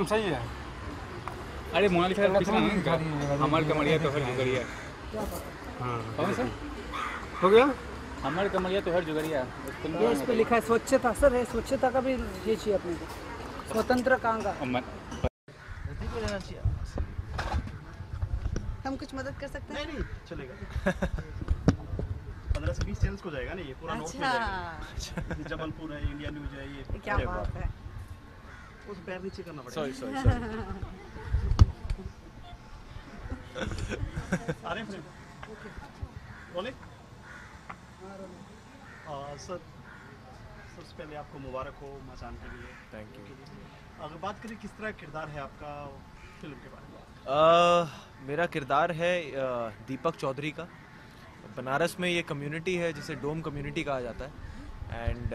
सही है। अरे मोनालिसा हमार कमरिया तो हर जुगरिया। हाँ कौन सा? हो गया। हमार कमरिया तो हर जुगरिया। ये इस पे लिखा है स्वच्छता। सर है स्वच्छता का भी ये चाहिए अपने को, स्वतंत्र कहाँ का। हम कुछ मदद कर सकते हैं? नहीं चलेगा। 15 से 20 चैनल्स को जाएगा ना ये पूरा नोट में जाएगा। जबलपुर है, इंडिया न्यूज है, ये क्या बात है। उस पैर नीचे करना पड़ेगा। सॉरी अरे फ्रेंड बोले सर, सबसे पहले आपको मुबारक हो मचान के लिए। Thank you. अगर बात करें किस तरह किरदार है आपका फिल्म के बारे में? मेरा किरदार है दीपक चौधरी का। बनारस में ये कम्युनिटी है जिसे डोम कम्युनिटी कहा जाता है। एंड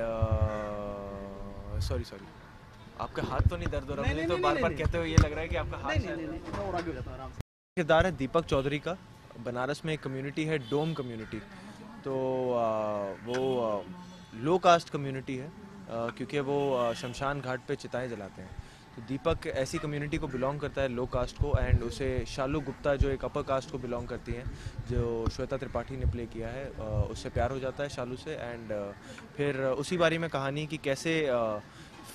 सॉरी आपका हाथ तो नहीं दर्द हो रहा? मुझे तो बार बार कहते हुए ये लग रहा है कि आपका हाथ नहीं और आगे हो जाता है आराम से। किरदार है दीपक चौधरी का। बनारस में एक कम्युनिटी है डोम कम्युनिटी। तो वो लो कास्ट कम्युनिटी है क्योंकि वो शमशान घाट पे चिताएं जलाते हैं। तो दीपक ऐसी कम्युनिटी को बिलोंग करता है लो कास्ट को, एंड उसे शालू गुप्ता जो एक अपर कास्ट को बिलोंग करती हैं, जो श्वेता त्रिपाठी ने प्ले किया है, उससे प्यार हो जाता है शालू से। एंड फिर उसी बारे में कहानी कि कैसे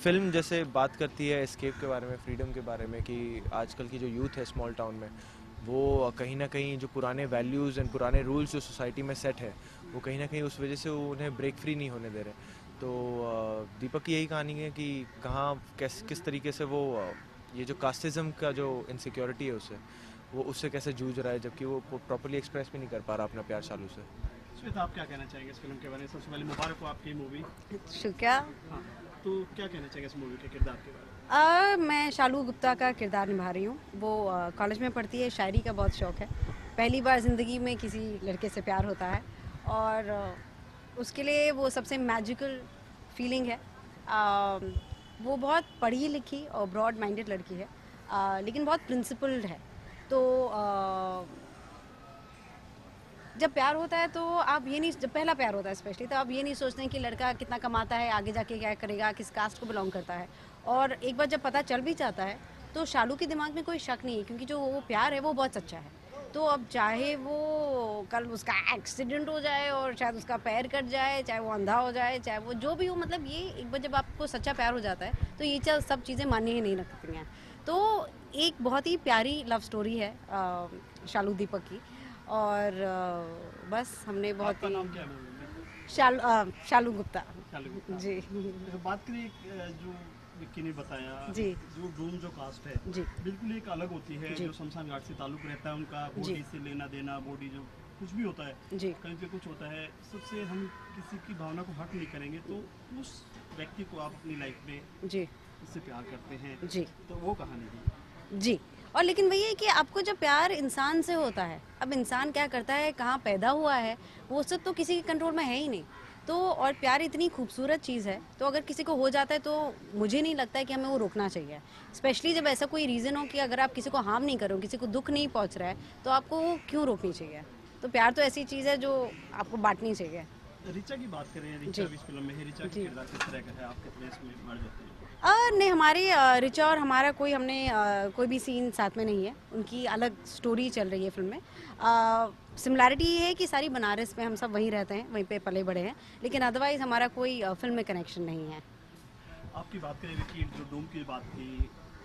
फिल्म जैसे बात करती है एस्केप के बारे में, फ्रीडम के बारे में, कि आजकल की जो यूथ है स्मॉल टाउन में, वो कहीं ना कहीं जो पुराने वैल्यूज़ एंड पुराने रूल्स जो सोसाइटी में सेट है, वो कहीं ना कहीं उस वजह से वो उन्हें ब्रेक फ्री नहीं होने दे रहे। तो दीपक की यही कहानी है कि कहाँ किस तरीके से वो ये जो कास्टिज़म का जो इनसिक्योरिटी है वो उससे कैसे जूझ रहा है, जबकि वो प्रॉपर्ली एक्सप्रेस भी नहीं कर पा रहा अपना प्यार शालू से। श्वेता, आप क्या कहना चाहेंगे इस फिल्म के बारे में? सबसे पहले मुबारक हो आपकी मूवी। शुक्रिया। हाँ, तो क्या कहना चाहेंगे इस मूवी के किरदार के बारे में? मैं शालू गुप्ता का किरदार निभा रही हूँ। वो कॉलेज में पढ़ती है, शायरी का बहुत शौक़ है। पहली बार ज़िंदगी में किसी लड़के से प्यार होता है और उसके लिए वो सबसे मैजिकल फीलिंग है। वो बहुत पढ़ी लिखी और ब्रॉड माइंडेड लड़की है, लेकिन बहुत प्रिंसिपल्ड है। तो जब प्यार होता है तो आप ये नहीं, जब पहला प्यार होता है स्पेशली, तो आप ये नहीं सोचते हैं कि लड़का कितना कमाता है, आगे जाके क्या करेगा, किस कास्ट को बिलोंग करता है। और एक बार जब पता चल भी जाता है तो शालू के दिमाग में कोई शक नहीं है, क्योंकि जो वो प्यार है वो बहुत सच्चा है। तो अब चाहे वो कल उसका एक्सीडेंट हो जाए और शायद उसका पैर कट जाए, चाहे वो अंधा हो जाए, चाहे वो जो भी हो, मतलब ये एक बार जब आपको सच्चा प्यार हो जाता है तो ये सब चीज़ें माननी ही नहीं लगती हैं। तो एक बहुत ही प्यारी लव स्टोरी है शालू दीपक की। और बस हमने बहुत आपका नाम क्या है? शालू गुप्ता जी। तो बात करें जो विक्की ने बताया जी, जो डोम जो कास्ट है जी, बिल्कुल एक अलग होती है, जो शमशान घाट से ताल्लुक रहता है उनका, बॉडी से लेना देना, बॉडी जो कुछ भी होता है जी, कहीं पे कुछ होता है, सबसे हम किसी की भावना को हर्ट नहीं करेंगे। तो उस व्यक्ति को आप अपनी लाइफ में जी, उससे प्यार करते हैं जी, तो वो कहानी है जी। और लेकिन वही है कि आपको जब प्यार इंसान से होता है, अब इंसान क्या करता है, कहाँ पैदा हुआ है, वो सब तो किसी के कंट्रोल में है ही नहीं। तो और प्यार इतनी खूबसूरत चीज़ है, तो अगर किसी को हो जाता है तो मुझे नहीं लगता है कि हमें वो रोकना चाहिए। स्पेशली जब ऐसा कोई रीज़न हो कि अगर आप किसी को हार्म नहीं करो, किसी को दुख नहीं पहुंच रहा है, तो आपको वो क्यों रोकनी चाहिए। तो प्यार तो ऐसी चीज़ है जो आपको बांटनी चाहिए। रिचा की बात करें, रिचा भी इस फिल्म में है, रिचा का किरदार किस तरह का है, आप कितने इसमें मर जाते हैं? नहीं, हमारी रिचा और हमारा हमने कोई भी सीन साथ में नहीं है। उनकी अलग स्टोरी चल रही है फिल्म में। सिमिलैरिटी ये है कि सारी बनारस में हम सब वहीं रहते हैं, वहीं पे पले बड़े हैं, लेकिन अदरवाइज़ हमारा कोई फिल्म में कनेक्शन नहीं है। आपकी बात करें कि जो डोम की बात थी,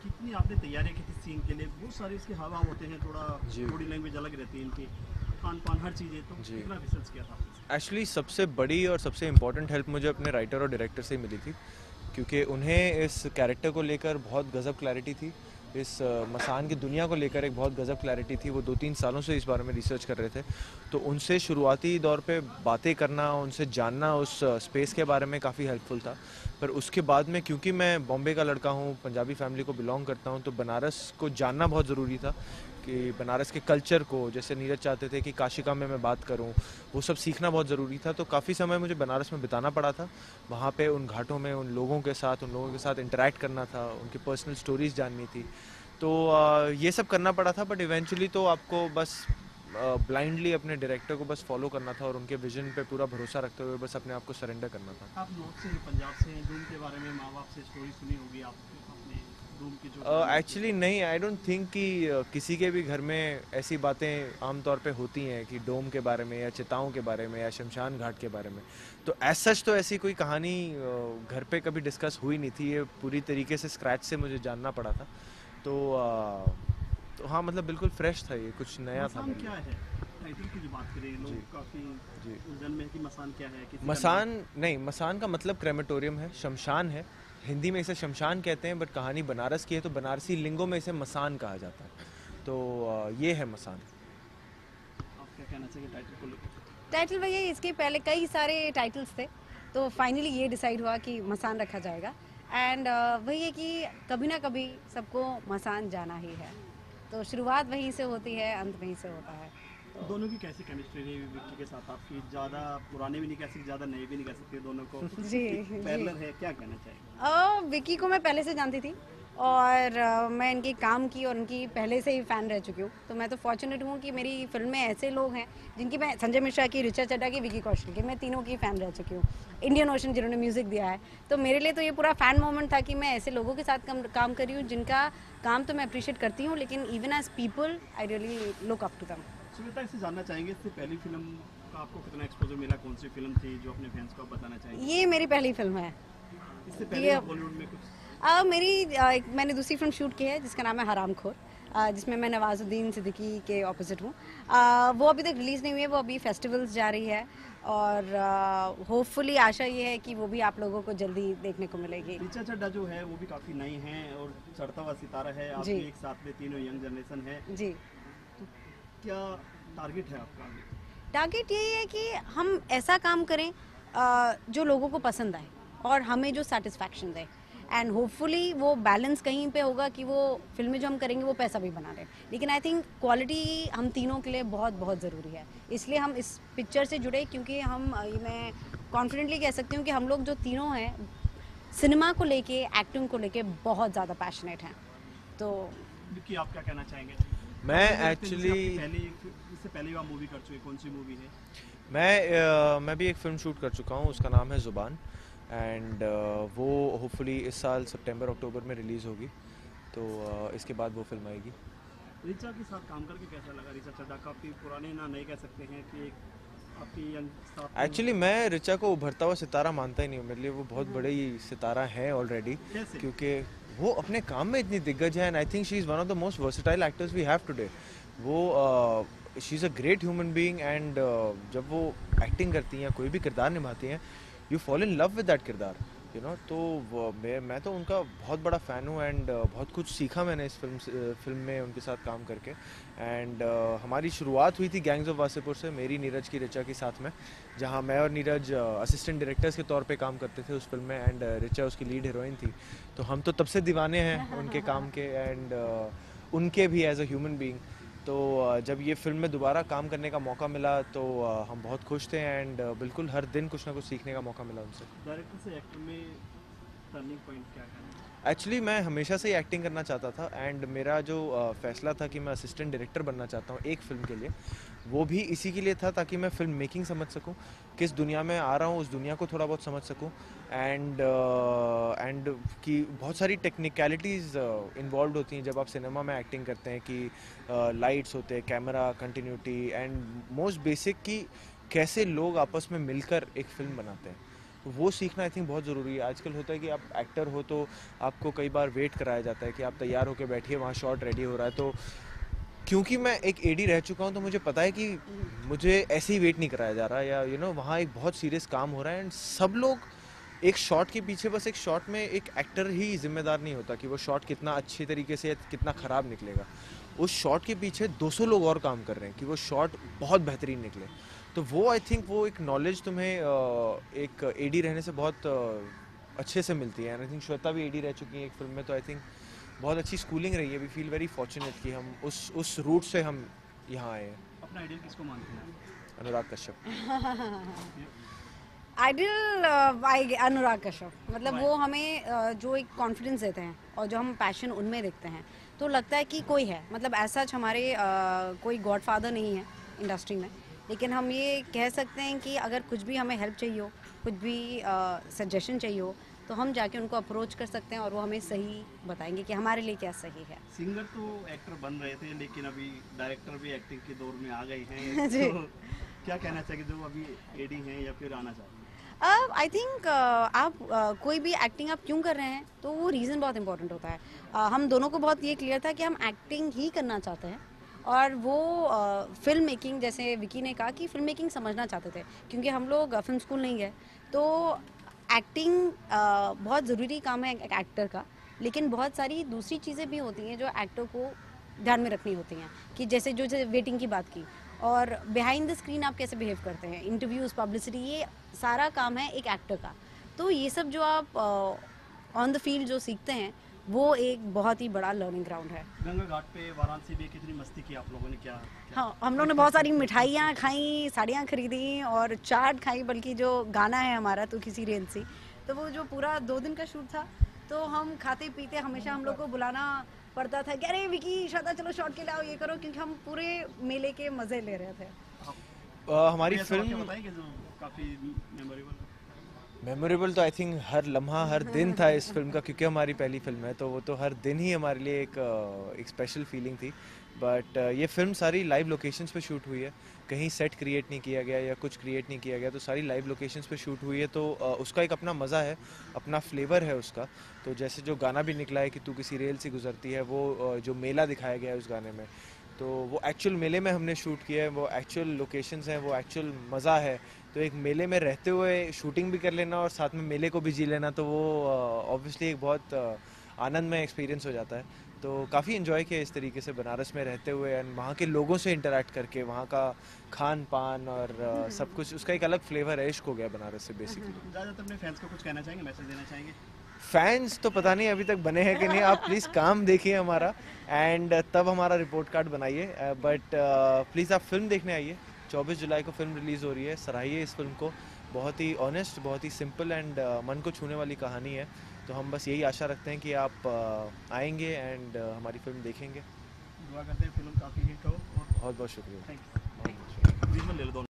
कितनी आपने तैयारी की थी सीन के लिए? बहुत सारे इसके हाव भाव होते हैं, थोड़ा बॉडी लैंग्वेज अलग रहती है इनकी, खान पान हर चीज़ें, तो कितना रिसर्च किया था? एक्चुअली सबसे बड़ी और सबसे इम्पोर्टेंट हेल्प मुझे अपने राइटर और डायरेक्टर से ही मिली थी, क्योंकि उन्हें इस कैरेक्टर को लेकर बहुत गजब क्लैरिटी थी, इस मसान की दुनिया को लेकर एक बहुत गजब क्लैरिटी थी। वो 2-3 सालों से इस बारे में रिसर्च कर रहे थे, तो उनसे शुरुआती दौर पे बातें करना, उनसे जानना उस स्पेस के बारे में काफ़ी हेल्पफुल था। पर उसके बाद में, क्योंकि मैं बॉम्बे का लड़का हूँ, पंजाबी फैमिली को बिलोंग करता हूँ, तो बनारस को जानना बहुत ज़रूरी था, कि बनारस के कल्चर को, जैसे नीरज चाहते थे कि काशिका में मैं बात करूं, वो सब सीखना बहुत ज़रूरी था। तो काफ़ी समय मुझे बनारस में बिताना पड़ा था, वहाँ पे उन घाटों में उन लोगों के साथ इंटरेक्ट करना था, उनकी पर्सनल स्टोरीज़ जाननी थी। तो ये सब करना पड़ा था। बट इवेंचुअली तो आपको बस ब्लाइंडली अपने डायरेक्टर को बस फॉलो करना था और उनके विजन पे पूरा भरोसा रखते हुए बस अपने आप को सरेंडर करना था। आप नॉर्थ से, पंजाब से हैं, डोम के बारे में माँ बाप से स्टोरी सुनी होगी आपने, डूम की जो एक्चुअली नहीं, आई डोंट थिंक कि किसी के भी घर में ऐसी बातें आमतौर पे होती हैं कि डोम के बारे में या चिताओं के बारे में या शमशान घाट के बारे में। तो एज सच तो ऐसी कोई कहानी घर पे कभी डिस्कस हुई नहीं थी, ये पूरी तरीके से स्क्रैच से मुझे जानना पड़ा था। तो हाँ, मतलब बिल्कुल फ्रेश था, ये कुछ नया था। मसान क्या है? टाइटल की जो बात करें, लोग काफी उलझन में है कि मसान क्या है। किसी का मसान नहीं, मसान का मतलब क्रेमेटोरियम है, शमशान है। हिंदी में इसे शमशान कहते हैं, बट कहानी बनारस की है तो बनारसी लिंगों में इसे मसान कहा जाता है। तो ये है मसान। आप क्या कहना चाहिए टाइटल को लेकर? टाइटल भैया इसके पहले कई सारे टाइटल्स थे, तो फाइनली ये डिसाइड हुआ कि मसान रखा जाएगा। एंड वही है कि कभी ना कभी सबको मसान जाना ही है, तो शुरुआत वहीं से होती है, अंत वहीं से होता है। दोनों की कैसी केमिस्ट्री रही विक्की के साथ आपकी? ज़्यादा पुराने भी नहीं कह सकते, ज़्यादा नए भी नहीं कह सकते, दोनों को जी पैरेलल है, क्या कहना चाहिए? विकी को मैं पहले से जानती थी और मैं इनके काम की और इनकी पहले से ही फ़ैन रह चुकी हूँ। तो मैं तो फॉर्चुनेट हूँ कि मेरी फिल्म में ऐसे लोग हैं जिनकी मैं संजय मिश्रा की, ऋचा चड्ढा की, विकी कौशल की, मैं तीनों की फ़ैन रह चुकी हूँ। इंडियन ओशन जिन्होंने म्यूज़िक दिया है, तो मेरे लिए तो ये पूरा फ़ैन मोमेंट था कि मैं ऐसे लोगों के साथ काम कर रही हूँ जिनका काम तो मैं अप्रिशिएट करती हूँ, लेकिन even as people I really look up to them. Sunita, इससे जानना चाहेंगे, इससे पहली फिल्म का आपको कितना एक्सपोजर मिला? कौन सी फिल्म थी जो अपने फैंस को आप बताना चाहेंगे? ये मेरी पहली फिल्म है। इससे पहले आप बॉलीवुड में कुछ? मैंने दूसरी फिल्म शूट की है जिसका नाम है हरामखोर, जिसमें मैं नवाजुद्दीन सिद्दीकी के ऑपोजिट हूँ। वो अभी तक रिलीज़ नहीं हुई है, वो अभी फेस्टिवल्स जा रही है और होपफुली आशा ये है कि वो भी आप लोगों को जल्दी देखने को मिलेगी। ऋचा चड्ढा जो है वो भी काफ़ी नई हैं और चढ़ता हुआ सितारा है, आप भी एक साथ में, तीनों यंग जनरेशन है जी। तो क्या टारगेट है आपका? टारगेट यही है कि हम ऐसा काम करें जो लोगों को पसंद आए और हमें जो सेटिस्फैक्शन दे, एंड होपफुली वो बैलेंस कहीं पे होगा कि वो फिल्में जो हम करेंगे वो पैसा भी बना रहे हैं, लेकिन आई थिंक क्वालिटी हम तीनों के लिए बहुत बहुत ज़रूरी है। इसलिए हम इस पिक्चर से जुड़े, क्योंकि मैं कॉन्फिडेंटली कह सकती हूँ कि हम लोग जो तीनों हैं सिनेमा को लेके, एक्टिंग को लेके बहुत ज़्यादा पैशनेट हैं। तो विक्की, आप क्या कहना चाहेंगे? मैं एक्चुअली इससे पहले आप मूवी कर चुके, कौन सी मूवी है? मैं भी एक फ़िल्म शूट कर चुका हूँ, उसका नाम है ज़ुबान, एंड वो होपफुली इस साल सितंबर अक्टूबर में रिलीज़ होगी। तो इसके बाद वो फिल्म आएगी। ऋचा के साथ काम करके कैसा लगा? ऋचा चड्ढा काफ़ी पुराने ना नहीं कह सकते हैं कि एक आपकी यंग स्टार। एक्चुअली मैं ऋचा को उभरता हुआ सितारा मानता ही नहीं हूँ, मेरे लिए वो बहुत बड़े सितारा हैं ऑलरेडी, क्योंकि वो अपने काम में इतनी दिग्गज है, and I think she is one of the most versatile actors we have today. वो she is a great human being, and जब वो एक्टिंग करती हैं, कोई भी किरदार निभाती हैं, you fall in love with that किरदार, यू नो। तो मैं तो उनका बहुत बड़ा फ़ैन हूँ, एंड बहुत कुछ सीखा मैंने इस फिल्म में उनके साथ काम करके। एंड हमारी शुरुआत हुई थी गैंग्स ऑफ वासेपुर से, मेरी, नीरज की, ऋचा के साथ में, जहाँ मैं और नीरज असिस्टेंट डायरेक्टर्स के तौर पे काम करते थे उस फिल्म में, एंड ऋचा उसकी लीड हीरोइन थी। तो हम तो तब से दीवाने हैं उनके काम के, एंड उनके भी एज अ ह्यूमन बीइंग। तो जब ये फिल्म में दोबारा काम करने का मौका मिला तो हम बहुत खुश थे, एंड बिल्कुल हर दिन कुछ ना कुछ सीखने का मौका मिला उनसे। डायरेक्टर से एक्टर में टर्निंग पॉइंट क्या है? एक्चुअली मैं हमेशा से ही एक्टिंग करना चाहता था, एंड मेरा जो फैसला था कि मैं असिस्टेंट डायरेक्टर बनना चाहता हूँ एक फ़िल्म के लिए, वो भी इसी के लिए था ताकि मैं फ़िल्म मेकिंग समझ सकूँ, किस दुनिया में आ रहा हूँ उस दुनिया को थोड़ा बहुत समझ सकूँ, एंड कि बहुत सारी टेक्निकलिटीज़ इन्वॉल्व होती हैं जब आप सिनेमा में एक्टिंग करते हैं, कि लाइट्स होते हैं, camera continuity, and most basic कि कैसे लोग आपस में मिलकर एक फ़िल्म बनाते हैं। तो वो सीखना आई थिंक बहुत ज़रूरी है। आजकल होता है कि आप एक्टर हो तो आपको कई बार वेट कराया जाता है कि आप तैयार होकर बैठिए, वहाँ शॉट रेडी हो रहा है। तो क्योंकि मैं एक एडी रह चुका हूँ तो मुझे पता है कि मुझे ऐसे ही वेट नहीं कराया जा रहा, या यू नो वहाँ एक बहुत सीरियस काम हो रहा है, एंड सब लोग एक शॉट के पीछे, बस एक शॉट में एक एक्टर ही जिम्मेदार नहीं होता कि वो शॉट कितना अच्छी तरीके से या कितना ख़राब निकलेगा। उस शॉट के पीछे 200 लोग और काम कर रहे हैं कि वो शॉट बहुत बेहतरीन निकले। तो वो आई थिंक वो एक नॉलेज तुम्हें एक एडी रहने से बहुत अच्छे से मिलती है। आई थिंक श्वेता भी एडी रह चुकी है एक फिल्म में, तो आई थिंक बहुत अच्छी स्कूलिंग रही है। वी फील वेरी फॉर्चुनेट कि हम उस रूट से हम यहाँ आए हैं। अपना आइडियल किसको मानते हैं? अनुराग कश्यप। आइडियल अनुराग कश्यप, मतलब वो हमें जो एक कॉन्फिडेंस देते हैं और जो हम पैशन उनमें देखते हैं, तो लगता है कि कोई है, मतलब ऐसा हमारे कोई गॉडफादर नहीं है इंडस्ट्री में, लेकिन हम ये कह सकते हैं कि अगर कुछ भी हमें हेल्प चाहिए हो, कुछ भी सजेशन चाहिए हो, तो हम जाके उनको अप्रोच कर सकते हैं और वो हमें सही बताएंगे कि हमारे लिए क्या सही है। सिंगर तो एक्टर बन रहे थे, लेकिन अभी डायरेक्टर भी एक्टिंग के दौर में आ गए हैं। जी। तो क्या कहना चाहिए जो अभी एडी हैं या फिर आना चाहेंगे? आई थिंक आप कोई भी एक्टिंग आप क्यों कर रहे हैं तो वो रीज़न बहुत इंपॉर्टेंट होता है। हम दोनों को बहुत ये क्लियर था कि हम एक्टिंग ही करना चाहते हैं और वो फिल्म मेकिंग, जैसे विकी ने कहा कि फिल्म मेकिंग समझना चाहते थे, क्योंकि हम लोग फिल्म स्कूल नहीं गए। तो एक्टिंग बहुत ज़रूरी काम है एक एक्टर का, लेकिन बहुत सारी दूसरी चीज़ें भी होती हैं जो एक्टर को ध्यान में रखनी होती हैं, कि जैसे जो वेटिंग की बात की और बिहाइंड द स्क्रीन आप कैसे बिहेव करते हैं, इंटरव्यूज़, पब्लिसिटी, ये सारा काम है एक एक्टर का। तो ये सब जो आप ऑन द फील्ड जो सीखते हैं वो एक बहुत ही बड़ा लर्निंग ग्राउंड है। गंगा घाट पे वाराणसी में कितनी मस्ती की आप लोगों ने? क्या हाँ, हम लोगों ने बहुत सारी मिठाइयाँ खाई, साड़ियाँ खरीदी और चाट खाई, बल्कि जो गाना है हमारा तो किसी रेल से, तो वो जो पूरा 2 दिन का शूट था, तो हम खाते पीते हमेशा हम लोग को बुलाना पड़ता था कि अरे विकी श्रद्धा चलो शॉट के लाओ, ये करो, क्योंकि हम पूरे मेले के मज़े ले रहे थे। हमारी ऐसा वाक़या फिल्म बताएंगे जो काफ़ी मेमोरेबल? मेमोरेबल तो आई थिंक हर लम्हा हर दिन था इस फिल्म का, क्योंकि हमारी पहली फिल्म है तो वो तो हर दिन ही हमारे लिए एक स्पेशल फीलिंग थी। बट ये फिल्म सारी लाइव लोकेशंस पे शूट हुई है, कहीं सेट क्रिएट नहीं किया गया या कुछ क्रिएट नहीं किया गया, तो सारी लाइव लोकेशंस पे शूट हुई है। तो उसका एक अपना मज़ा है, अपना फ्लेवर है उसका। तो जैसे जो गाना भी निकला है कि तू किसी रेल से गुजरती है, वो जो मेला दिखाया गया है उस गाने में, तो वो एक्चुअल मेले में हमने शूट किया है, वो एक्चुअल लोकेशंस हैं, वो एक्चुअल मज़ा है। तो एक मेले में रहते हुए शूटिंग भी कर लेना और साथ में मेले को भी जी लेना, तो वो ऑब्वियसली एक बहुत आनंदमय एक्सपीरियंस हो जाता है। तो काफ़ी इन्जॉय किया इस तरीके से बनारस में रहते हुए एंड वहाँ के लोगों से इंटरेक्ट करके, वहाँ का खान पान और सब कुछ, उसका एक अलग फ्लेवर है, इश्क हो गया बनारस से बेसिकली। ज़्यादातर अपने फैंस को कुछ कहना चाहेंगे, मैसेज देना चाहेंगे? फैंस तो पता नहीं अभी तक बने हैं कि नहीं, आप प्लीज़ काम देखिए हमारा एंड तब हमारा रिपोर्ट कार्ड बनाइए। बट प्लीज़ आप फिल्म देखने आइए, 24 जुलाई को फिल्म रिलीज़ हो रही है, सराहिए इस फिल्म को। बहुत ही ऑनेस्ट, बहुत ही सिंपल एंड मन को छूने वाली कहानी है। तो हम बस यही आशा रखते हैं कि आप आएंगे एंड हमारी फिल्म देखेंगे। दुआ करते हैं फिल्म काफ़ी हिट हो। और बहुत बहुत शुक्रिया। Thank you. विजुअल ले लो दोनों।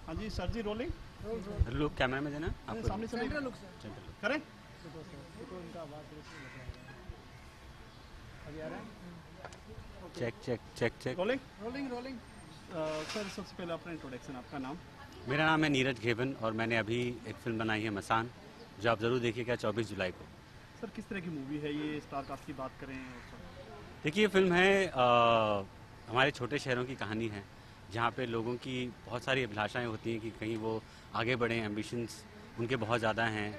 हाँ जी सर जी, रोलिंग। लुक कैमरा में देना आपको। सामने से करें। Check check check check. Rolling rolling rolling. Sir सबसे पहले अपना इंट्रोडक्शन, आपका नाम? मेरा नाम है नीरज घेवन और मैंने अभी एक फिल्म बनाई है मसान, जो आप ज़रूर देखिएगा 24 जुलाई को। सर किस तरह की मूवी है ये, स्टार कास्ट की बात करें? और देखिए ये फिल्म है हमारे छोटे शहरों की कहानी है, जहाँ पे लोगों की बहुत सारी अभिलाषाएं होती हैं कि कहीं वो आगे बढ़ें, एम्बिशंस उनके बहुत ज़्यादा हैं,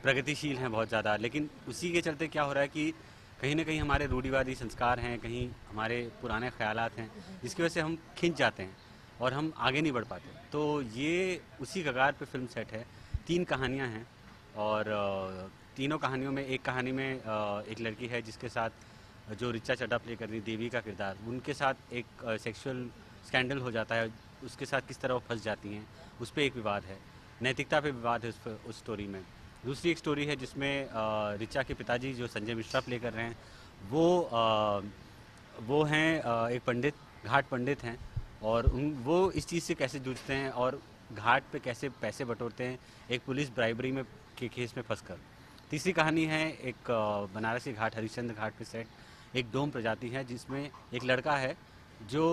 प्रगतिशील हैं बहुत ज़्यादा, लेकिन उसी के चलते क्या हो रहा है कि कहीं ना कहीं हमारे रूढ़िवादी संस्कार हैं, कहीं हमारे पुराने ख्यालात हैं, जिसकी वजह से हम खिंच जाते हैं और हम आगे नहीं बढ़ पाते। तो ये उसी कगार पे फिल्म सेट है। 3 कहानियाँ हैं और तीनों कहानियों में, एक कहानी में एक लड़की है जिसके साथ जो रिचा चड्ढा प्ले कर रही देवी का किरदार, उनके साथ एक सेक्सुअल स्कैंडल हो जाता है, उसके साथ किस तरह वो फंस जाती हैं, उस पर एक विवाद है, नैतिकता पे विवाद है उस स्टोरी में। दूसरी एक स्टोरी है जिसमें रिचा के पिताजी जो संजय मिश्रा प्ले कर रहे हैं, वो हैं एक पंडित, घाट पंडित हैं, और वो इस चीज़ से कैसे जूझते हैं और घाट पे कैसे पैसे बटोरते हैं, एक पुलिस ब्राइबरी में के केस में फंसकर। तीसरी कहानी है एक बनारसी घाट, हरिश्चंद्र घाट पे सेट एक डोम प्रजाति है जिसमें एक लड़का है जो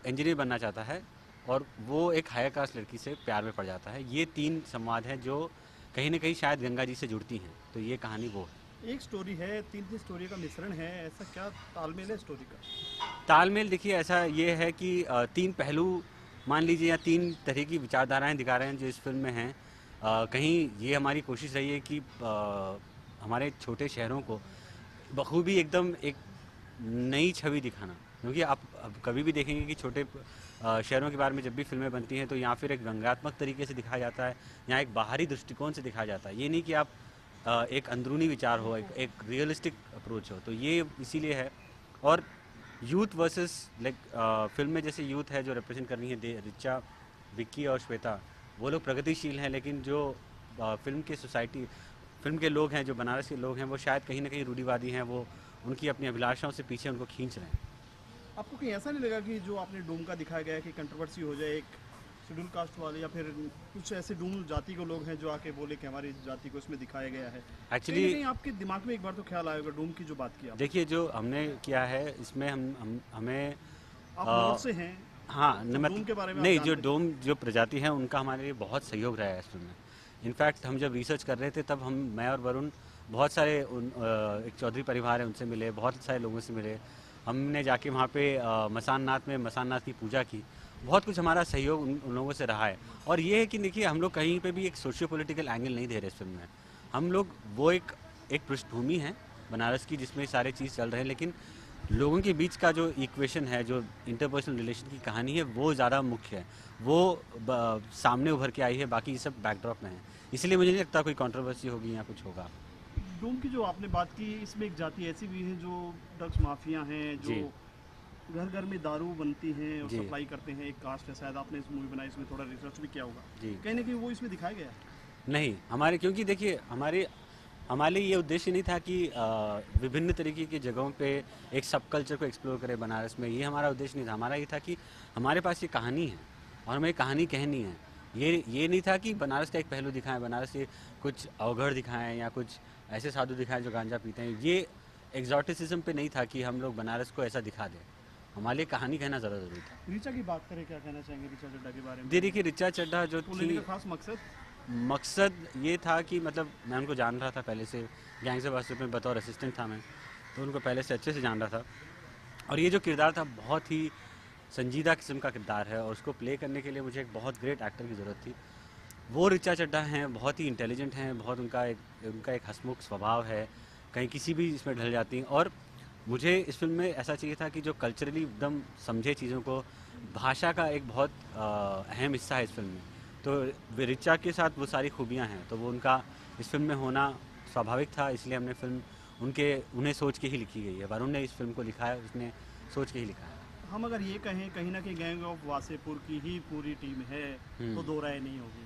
इंजीनियर बनना चाहता है और वो एक हायर कास्ट लड़की से प्यार में पड़ जाता है। ये 3 संवाद हैं जो कहीं ना कहीं शायद गंगा जी से जुड़ती हैं, तो ये कहानी वो है। एक स्टोरी है, 3 स्टोरी का मिश्रण है, ऐसा क्या तालमेल है स्टोरी का? तालमेल देखिए ऐसा ये है कि 3 पहलू मान लीजिए या 3 तरह की विचारधाराएं दिखा रहे हैं जो इस फिल्म में हैं। कहीं ये हमारी कोशिश रही है कि हमारे छोटे शहरों को बखूबी एकदम एक नई छवि दिखाना, क्योंकि आप अब कभी भी देखेंगे कि छोटे शहरों के बारे में जब भी फिल्में बनती हैं तो यहाँ फिर एक व्यंग्यात्मक तरीके से दिखाया जाता है, यहाँ एक बाहरी दृष्टिकोण से दिखाया जाता है। ये नहीं कि आप एक अंदरूनी विचार हो, एक रियलिस्टिक अप्रोच हो, तो ये इसीलिए है। और यूथ वर्सेस लाइक फिल्म में जैसे यूथ है जो रिप्रेजेंट करनी है रिचा, विक्की और श्वेता, वो लोग प्रगतिशील हैं, लेकिन जो फिल्म के सोसाइटी, फिल्म के लोग हैं, जो बनारस के लोग हैं, वो शायद कहीं ना कहीं रूढ़िवादी हैं, वो उनकी अपनी अभिलाषाओं से पीछे उनको खींच रहे हैं। आपको कहीं ऐसा नहीं लगा कि जो आपने डूम का दिखाया गया है कि कंट्रोवर्सी हो जाए, एक शेड्यूल कास्ट वाले या फिर कुछ ऐसे डूम जाति के लोग हैं जो आके बोले कि हमारी जाति को इसमें दिखाया गया है? एक्चुअली आपके दिमाग में एक बार तो ख्याल आएगा डूम की जो बात की आप? देखिए जो हमने किया है इसमें हमें आप नॉर्थ से हैं? हाँ डोम के बारे में नहीं, आप जो जानते डोम जो प्रजाति है उनका हमारे लिए बहुत सहयोग रहा है इस फिल्म में। इनफैक्ट हम जब रिसर्च कर रहे थे तब मैं और वरुण बहुत सारे एक चौधरी परिवार है उनसे मिले, बहुत सारे लोगों से मिले। हमने जाके वहाँ पे मसाननाथ में मसाननाथ की पूजा की। बहुत कुछ हमारा सहयोग उन लोगों से रहा है। और ये है कि देखिए हम लोग कहीं पे भी एक सोशियो पॉलिटिकल एंगल नहीं दे रहे इस फिल्म में। हम लोग वो एक पृष्ठभूमि है बनारस की जिसमें सारे चीज़ चल रहे हैं, लेकिन लोगों के बीच का जो इक्वेशन है, जो इंटरपर्सनल रिलेशन की कहानी है, वो ज़्यादा मुख्य है, वो सामने उभर के आई है, बाकी ये सब बैकड्रॉप में है। इसलिए मुझे नहीं लगता कोई कंट्रोवर्सी होगी या कुछ होगा। डूम की जो आपने बात की, इसमें एक जाति ऐसी भी है जो ड्रग्स माफिया हैं, जो घर घर में दारू बनती हैं और सप्लाई करते हैं, एक कास्ट है। शायद आपने इस मूवी बनाई, इसमें थोड़ा रिसर्च भी किया होगा, कहीं ना कहीं वो इसमें दिखाया गया है? नहीं, हमारे क्योंकि देखिए हमारे लिए ये उद्देश्य नहीं था कि विभिन्न तरीके की जगहों पे एक सब कल्चर को एक्सप्लोर करें बनारस में। ये हमारा उद्देश्य नहीं था। हमारा ये था कि हमारे पास ये कहानी है और हमें कहानी कहनी है। ये नहीं था कि बनारस का एक पहलू दिखाएं, बनारस के कुछ अवघड़ दिखाएं या कुछ ऐसे साधु दिखाएं जो गांजा पीते हैं। ये एग्जॉटिसिज्म पे नहीं था कि हम लोग बनारस को ऐसा दिखा दें। हमारे लिए कहानी कहना ज़्यादा ज़रूरी था। ऋचा की बात करें, क्या कहना चाहेंगे ऋचा चड्ढा के बारे में? देखिए ऋचा चड्ढा जो थी, खास मकसद ये था कि मतलब मैं उनको जान रहा था पहले से, गैंग से वास्तव में बतौर असिस्टेंट था मैं, तो उनको पहले से अच्छे से जान रहा था। और ये जो किरदार था बहुत ही संजीदा किस्म का किरदार है और उसको प्ले करने के लिए मुझे एक बहुत ग्रेट एक्टर की ज़रूरत थी। वो ऋचा चड्ढा हैं, बहुत ही इंटेलिजेंट हैं, बहुत उनका एक हंसमुख स्वभाव है, कहीं किसी भी इसमें ढल जाती हैं। और मुझे इस फिल्म में ऐसा चाहिए था कि जो कल्चरली एकदम समझे चीज़ों को। भाषा का एक बहुत अहम हिस्सा है इस फिल्म में, तो ऋचा के साथ वो सारी खूबियाँ हैं, तो वो उनका इस फिल्म में होना स्वाभाविक था। इसलिए हमने फिल्म उन्हें सोच के ही लिखी गई है। वरुण ने इस फिल्म को लिखा है, उसने सोच के ही लिखा है। हम अगर ये कहें कहीं ना कहीं गैंग ऑफ वासेपुर की ही पूरी टीम है तो दो राय नहीं होगी?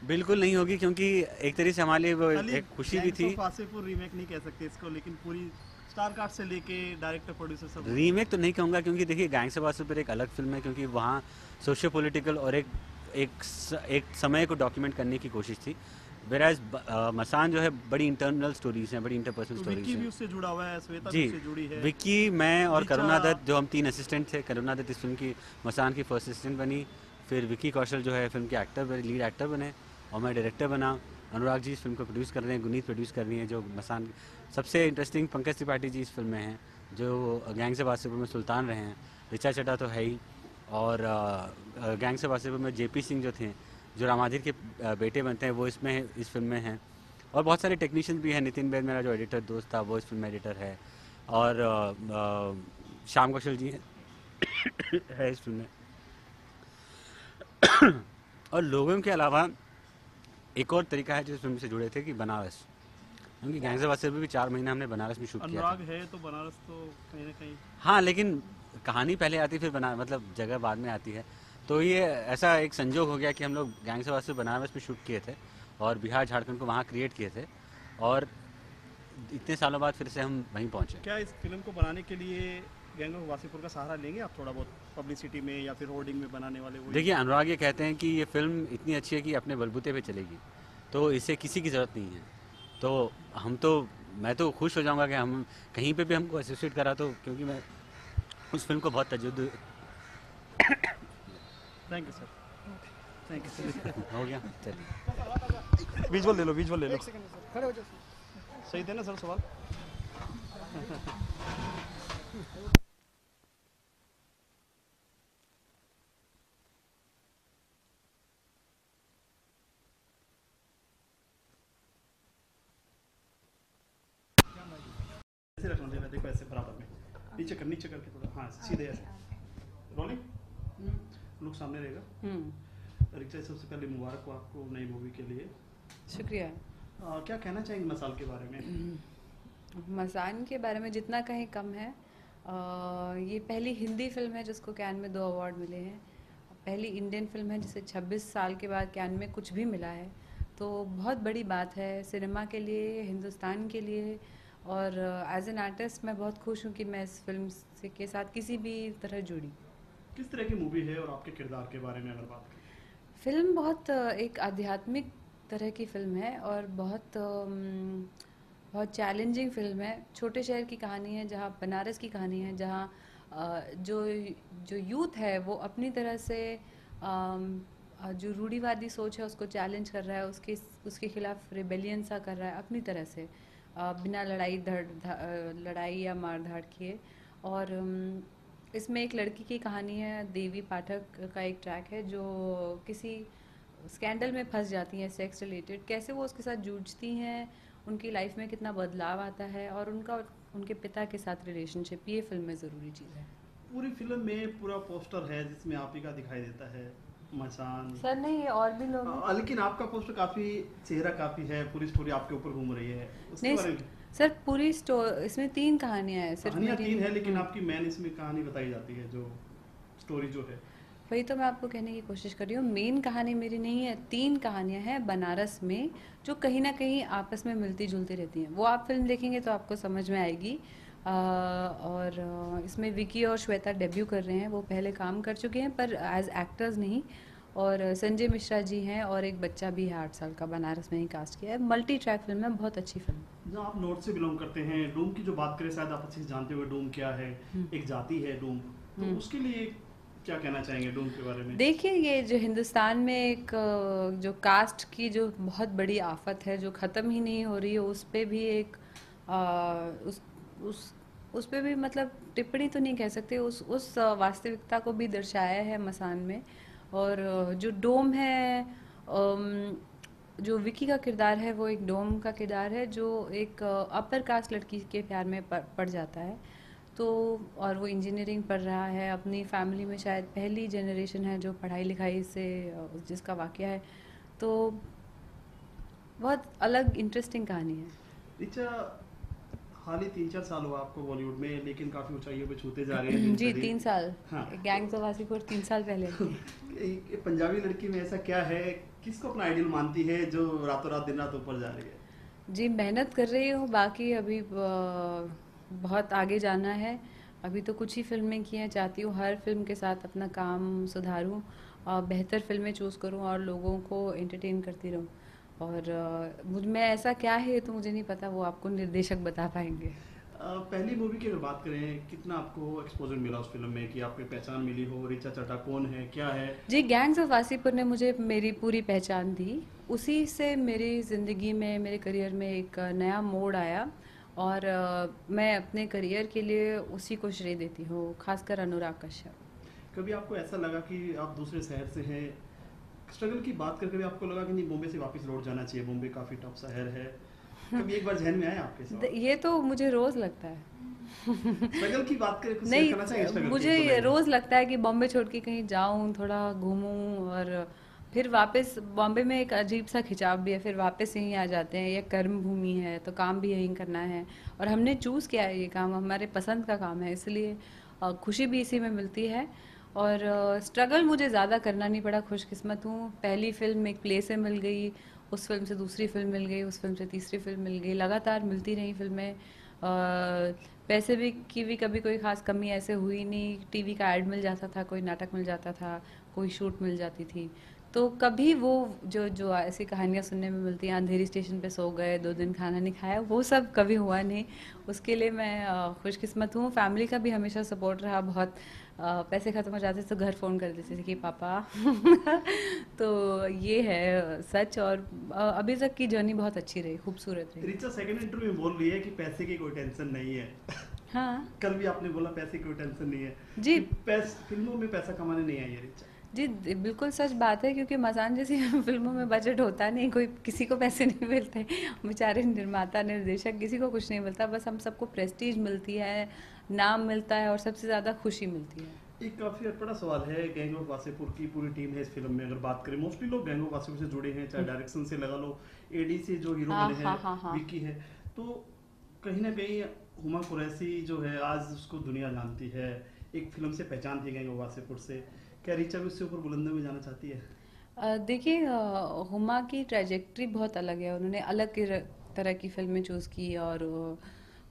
बिल्कुल नहीं होगी, क्योंकि एक तरीके से हमारे लिए वो एक खुशी भी थी। वासेपुर रीमेक नहीं कह सकते इसको, लेकिन पूरी स्टार कास्ट से लेके डायरेक्टर प्रोड्यूसर सब रीमेक तो नहीं कहूँगा, क्योंकि देखिए गैंग से वासेपुर एक अलग फिल्म है, क्योंकि वहाँ सोशियो पॉलिटिकल और एक समय को डॉक्यूमेंट करने की कोशिश थी। वेराज मसान जो है बड़ी इंटरनल स्टोरीज हैं, बड़ी इंटरपर्सनल स्टोरीज हैं। भी उससे जुड़ा हुआ है, श्वेता जी, भी उससे जुड़ी है। विक्की, मैं और करुणा दत्त, जो हम 3 असिस्टेंट थे। करुणा दत्त इस फिल्म की मसान की फर्स्ट असिस्टेंट बनी, फिर विक्की कौशल जो है फिल्म के लीड एक्टर बने और मैं डायरेक्टर बना। अनुराग जी इस फिल्म को प्रोड्यूस कर रहे हैं, गुनीत प्रोड्यूस कर रही हैं। जो मसान सबसे इंटरेस्टिंग पंकज त्रिपाठी जी इस फिल्म में हैं, जो गैंग से वासेपुर में सुल्तान रहे हैं। ऋचा चड्ढा तो है ही, और गैंग से वासेपुर में जेपी सिंह जो थे, जो रामाधीर के बेटे बनते हैं, वो इस फिल्म में हैं। और बहुत सारे टेक्नीशियंस भी हैं। नितिन बेद मेरा जो एडिटर दोस्त था वो इस फिल्म में एडिटर है, और श्याम कौशल जी है इस फिल्म में। और लोगों के अलावा एक और तरीका है जो इस फिल्म से जुड़े थे कि बनारस, क्योंकि गैंग से वासेपुर भी 4 महीने हमने बनारस में शूट किया था। अनुराग है तो बनारस तो कहीं ना कहीं, हाँ, लेकिन कहानी पहले आती फिर मतलब जगह बाद में आती है। तो ये ऐसा एक संजोग हो गया कि हम लोग गैंग से वासेपुर बनारस में शूट किए थे और बिहार झारखंड को वहाँ क्रिएट किए थे, और इतने सालों बाद फिर से हम वहीं पहुँचे। क्या इस फिल्म को बनाने के लिए गैंग ऑफ वासेपुर का सहारा लेंगे आप थोड़ा बहुत पब्लिसिटी में या फिर होर्डिंग में बनाने वाले? देखिए अनुराग ये कहते हैं कि ये फिल्म इतनी अच्छी है कि अपने बलबूते पे चलेगी, तो इससे किसी की ज़रूरत नहीं है। तो मैं तो खुश हो जाऊंगा कि हम कहीं पे भी हमको एसोसिएट करा, तो क्योंकि मैं उस फिल्म को बहुत तजुद thank you sir, thank you. हो गया। चलिए विजुअल ले लो, विजुअल ले लो। सही थे ना सर सवाल? ऐसे रखना चाहिए, देखो ऐसे बराबर में, नीचे करके थोड़ा, हाँ सीधे ऐसे। रोलिंग, लुक सामने रहेगा। रिचा, सबसे पहले मुबारक हो आपको नई मूवी के लिए। शुक्रिया। क्या कहना चाहेंगे मसाल के बारे में? मसान के बारे में जितना कहीं कम है। ये पहली हिंदी फिल्म है जिसको कैन में 2 अवार्ड मिले हैं। पहली इंडियन फिल्म है जिसे 26 साल के बाद कैन में कुछ भी मिला है, तो बहुत बड़ी बात है सिनेमा के लिए, हिंदुस्तान के लिए। और एज एन आर्टिस्ट मैं बहुत खुश हूँ कि मैं इस फिल्म के साथ किसी भी तरह जुड़ी। किस तरह की मूवी है और आपके किरदार के बारे में अगर बात करें? फिल्म बहुत एक आध्यात्मिक तरह की फिल्म है और बहुत चैलेंजिंग फिल्म है। छोटे शहर की कहानी है, जहाँ बनारस की कहानी है, जहाँ जो यूथ है वो अपनी तरह से जो रूढ़िवादी सोच है उसको चैलेंज कर रहा है, उसके खिलाफ रिबेलियन सा कर रहा है अपनी तरह से, बिना लड़ाई या मार धाड़ किए। और इसमें एक लड़की की कहानी है, देवी पाठक का एक ट्रैक है जो किसी स्कैंडल में फंस जाती हैं सेक्स रिलेटेड, कैसे वो उसके साथ जूझती हैं, उनकी लाइफ में कितना बदलाव आता है और उनके पिता के साथ रिलेशनशिप, ये फिल्म में ज़रूरी चीज़ है। पूरी फिल्म में पूरा पोस्टर है जिसमें आप ही का दिखाई देता है, मसान सर नहीं, और भी लोग। लेकिन आपका पोस्टर काफी, चेहरा काफी है, पूरी स्टोरी आपके ऊपर घूम रही है, उसके नहीं बारे में? सर, पूरी इसमें 3 कहानियाँ हैं, सिर्फ कहानियाँ मेरी 3 है, लेकिन आपकी मेन इसमें कहानी बताई जाती है, जो स्टोरी जो है। वही तो मैं आपको कहने की कोशिश कर रही हूँ, मेन कहानी मेरी नहीं है, 3 कहानियाँ हैं बनारस में जो कहीं ना कहीं आपस में मिलती जुलती रहती हैं। वो आप फिल्म देखेंगे तो आपको समझ में आएगी। और इसमें विकी और श्वेता डेब्यू कर रहे हैं, वो पहले काम कर चुके हैं पर एज एक्टर्स नहीं। और संजय मिश्रा जी हैं और एक बच्चा भी है 8 साल का, बनारस में ही कास्ट किया है। मल्टी ट्रैक फिल्म है, बहुत अच्छी फिल्म। जो आप नॉर्थ से बिलोंग करते हैं, डूम की जो बात करें, शायद आप अच्छे से जानते हुए डूम क्या है, एक जाति है डूम, तो उसके लिए क्या कहना चाहेंगे डूम के बारे में? देखिए, ये जो हिंदुस्तान में एक जो कास्ट की जो बहुत बड़ी आफत है जो ख़त्म ही नहीं हो रही है, उस पे भी एक उस पे भी मतलब टिप्पणी तो नहीं कह सकते, उस वास्तविकता को भी दर्शाया है मसान में। और जो डोम है, जो विकी का किरदार है वो एक डोम का किरदार है जो एक अपर कास्ट लड़की के प्यार में पड़ जाता है। तो और वो इंजीनियरिंग पढ़ रहा है, अपनी फैमिली में शायद पहली जनरेशन है जो पढ़ाई लिखाई से जिसका वाक़या है। तो बहुत अलग इंटरेस्टिंग कहानी है। रिचा, हाल ही 3-4 साल हुआ आपको बॉलीवुड में, लेकिन काफ़ी ऊंचाइयों पे छूते जा रहे हैं। जी 3 साल। हाँ। गैंग्स ऑफ वासीपुर 3 साल पहले। पंजाबी लड़की में ऐसा क्या है, किसको अपना आइडियल मानती है जो रातों रात दिन रात ऊपर जा रही है? जी मेहनत कर रही हूँ, बाकी अभी बहुत आगे जाना है। अभी तो कुछ ही फिल्में की हैं, चाहती हूँ हर फिल्म के साथ अपना काम सुधारूँ और बेहतर फिल्में चूज़ करूँ और लोगों को एंटरटेन करती रहूँ। और मुझ में ऐसा क्या है तो मुझे नहीं पता, वो आपको निर्देशक बता पाएंगे। पहली मूवी की अगर बात करें, कितना आपको एक्सपोजर मिला उस फिल्म में कि आपकी पहचान मिली हो, रिचा चड्ढा कौन है, क्या है? जी, गैंग्स ऑफ वासीपुर ने मुझे मेरी पूरी पहचान दी, उसी से मेरी ज़िंदगी में, मेरे करियर में एक नया मोड़ आया। और मैं अपने करियर के लिए उसी को श्रेय देती हूँ, खासकर अनुराग कश्यप। कभी आपको ऐसा लगा कि आप दूसरे शहर से हैं, स्ट्रगल की बात करके भी आपको लगा कि नहीं बॉम्बे से वापस लौट जाना चाहिए, बॉम्बे काफ़ी टफ शहर है, कभी एक बार जहन में आया आपके साथ? ये तो मुझे रोज़ लगता है। स्ट्रगल की बात करें, कुछ नहीं, करना चाहिए स्ट्रगल मुझे की? रोज़ लगता है कि बॉम्बे छोड़ के कहीं जाऊँ, थोड़ा घूमूं और फिर वापस। बॉम्बे में एक अजीब सा खिंचाव भी है, फिर वापस यहीं आ जाते हैं। ये कर्म भूमि है तो काम भी यहीं करना है और हमने चूज़ किया है ये काम, हमारे पसंद का काम है, इसलिए खुशी भी इसी में मिलती है। और स्ट्रगल मुझे ज़्यादा करना नहीं पड़ा, खुशकिस्मत हूँ। पहली फिल्म एक प्ले से मिल गई, उस फिल्म से दूसरी फिल्म मिल गई, उस फिल्म से तीसरी फिल्म मिल गई, लगातार मिलती रही फिल्में। पैसे भी की भी कभी कोई ख़ास कमी ऐसे हुई नहीं। टीवी का ऐड मिल जाता था, कोई नाटक मिल जाता था, कोई शूट मिल जाती थी। तो कभी वो जो जो ऐसी कहानियाँ सुनने में मिलती हैं, अंधेरी स्टेशन पे सो गए, 2 दिन खाना नहीं खाया, वो सब कभी हुआ नहीं। उसके लिए मैं खुशकिस्मत हूँ। फैमिली का भी हमेशा सपोर्ट रहा बहुत। पैसे ख़त्म हो जाते तो घर फ़ोन कर देते थे कि पापा तो ये है सच। और अभी तक की जर्नी बहुत अच्छी रही, खूबसूरत रही। रिचा सेकंड इंटरव्यू में बोल रही है कि पैसे की कोई टेंशन नहीं है। हाँ, कल भी आपने बोला पैसे की कोई टेंशन नहीं है जी। फिल्मों में पैसा कमाने नहीं आई है रिचा। जी बिल्कुल सच बात है, क्योंकि मसान जैसी फिल्मों में बजट होता नहीं, कोई किसी को पैसे नहीं मिलते, बेचारे निर्माता निर्देशक किसी को कुछ नहीं मिलता, बस हम सबको प्रेस्टीज मिलती है, नाम मिलता है और सबसे ज़्यादा खुशी मिलती है। एक काफी बड़ा सवाल है, गैंग ऑफ वासेपुर की पूरी टीम है इस फिल्म में। अगर बात करें, मोस्टली लोग गैंग ऑफ वासेपुर से जुड़े हैं, चाहे डायरेक्शन से लगा लो, एडी से जो हीरो बने हैं विक्की है, तो कहीं ना कहीं हुमा कुरैशी जो है आज उसको दुनिया जानती है, एक फिल्म से पहचान थी गैंग ऑफ वासेपुर से। क्या रिचा भी उससे ऊपर बुलंदियों में जाना चाहती है? देखिए, हुमा की ट्रैजेक्टरी बहुत अलग है, उन्होंने अलग तरह की फिल्में चूज़ की, और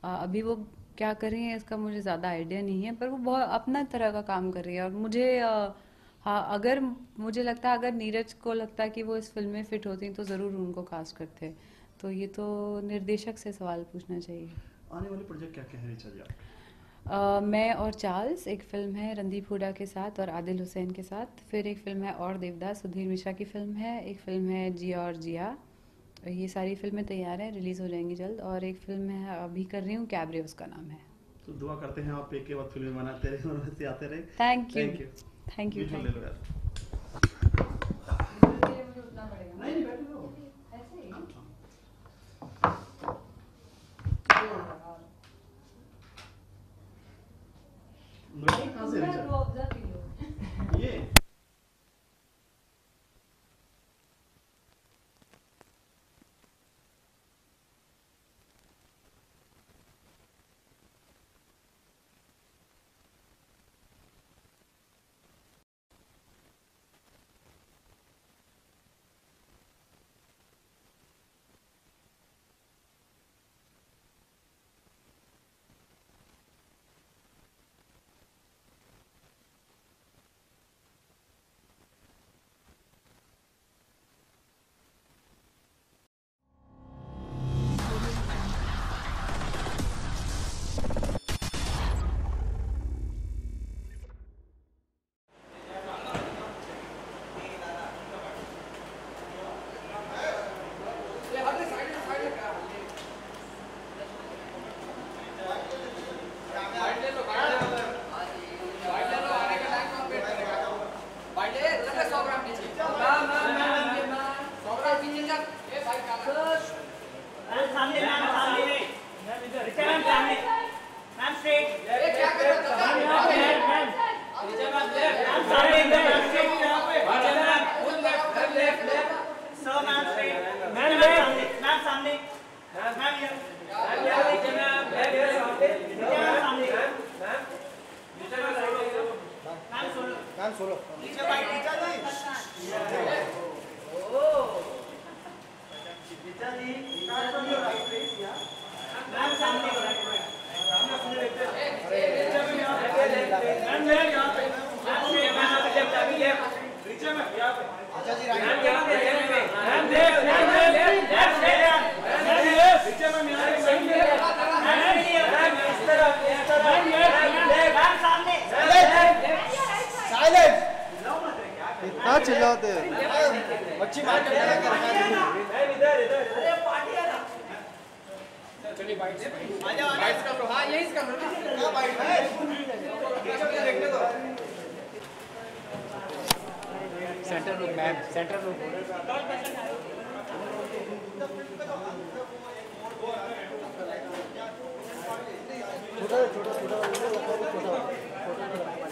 अभी वो क्या कर रही हैं इसका मुझे ज़्यादा आइडिया नहीं है, पर वो बहुत अपना तरह का काम कर रही है। और मुझे हाँ, अगर मुझे लगता है अगर नीरज को लगता है कि वो इस फिल्म में फिट होती तो ज़रूर उनको कास्ट करते। तो ये तो निर्देशक से सवाल पूछना चाहिए। आने वाले प्रोजेक्ट क्या क्या है रिचा जी आप? मैं और चार्ल्स, एक फ़िल्म है रणदीप हुडा के साथ और आदिल हुसैन के साथ, फिर एक फ़िल्म है और देवदास, सुधीर मिश्रा की फ़िल्म है, एक फ़िल्म है जिया और जिया। ये सारी फिल्में तैयार हैं, रिलीज़ हो जाएंगी जल्द। और एक फ़िल्म है अभी कर रही हूँ, कैबरे उसका नाम है। तो दुआ करते हैं आप एक के बाद फिल्में बनाते रहे और वैसे आते रहे। Thank you, thank you. Thank ले लो यार। नहीं बैठो लो। कहाँ से रिचा? ये चिल्लाते हैं मच्छी मार्केट चलिए बाइट्स का हाँ यही इसका क्या बाइट है देखने दो सेंटर रुक मैम सेंटर रुक छोटा छोटा छोटा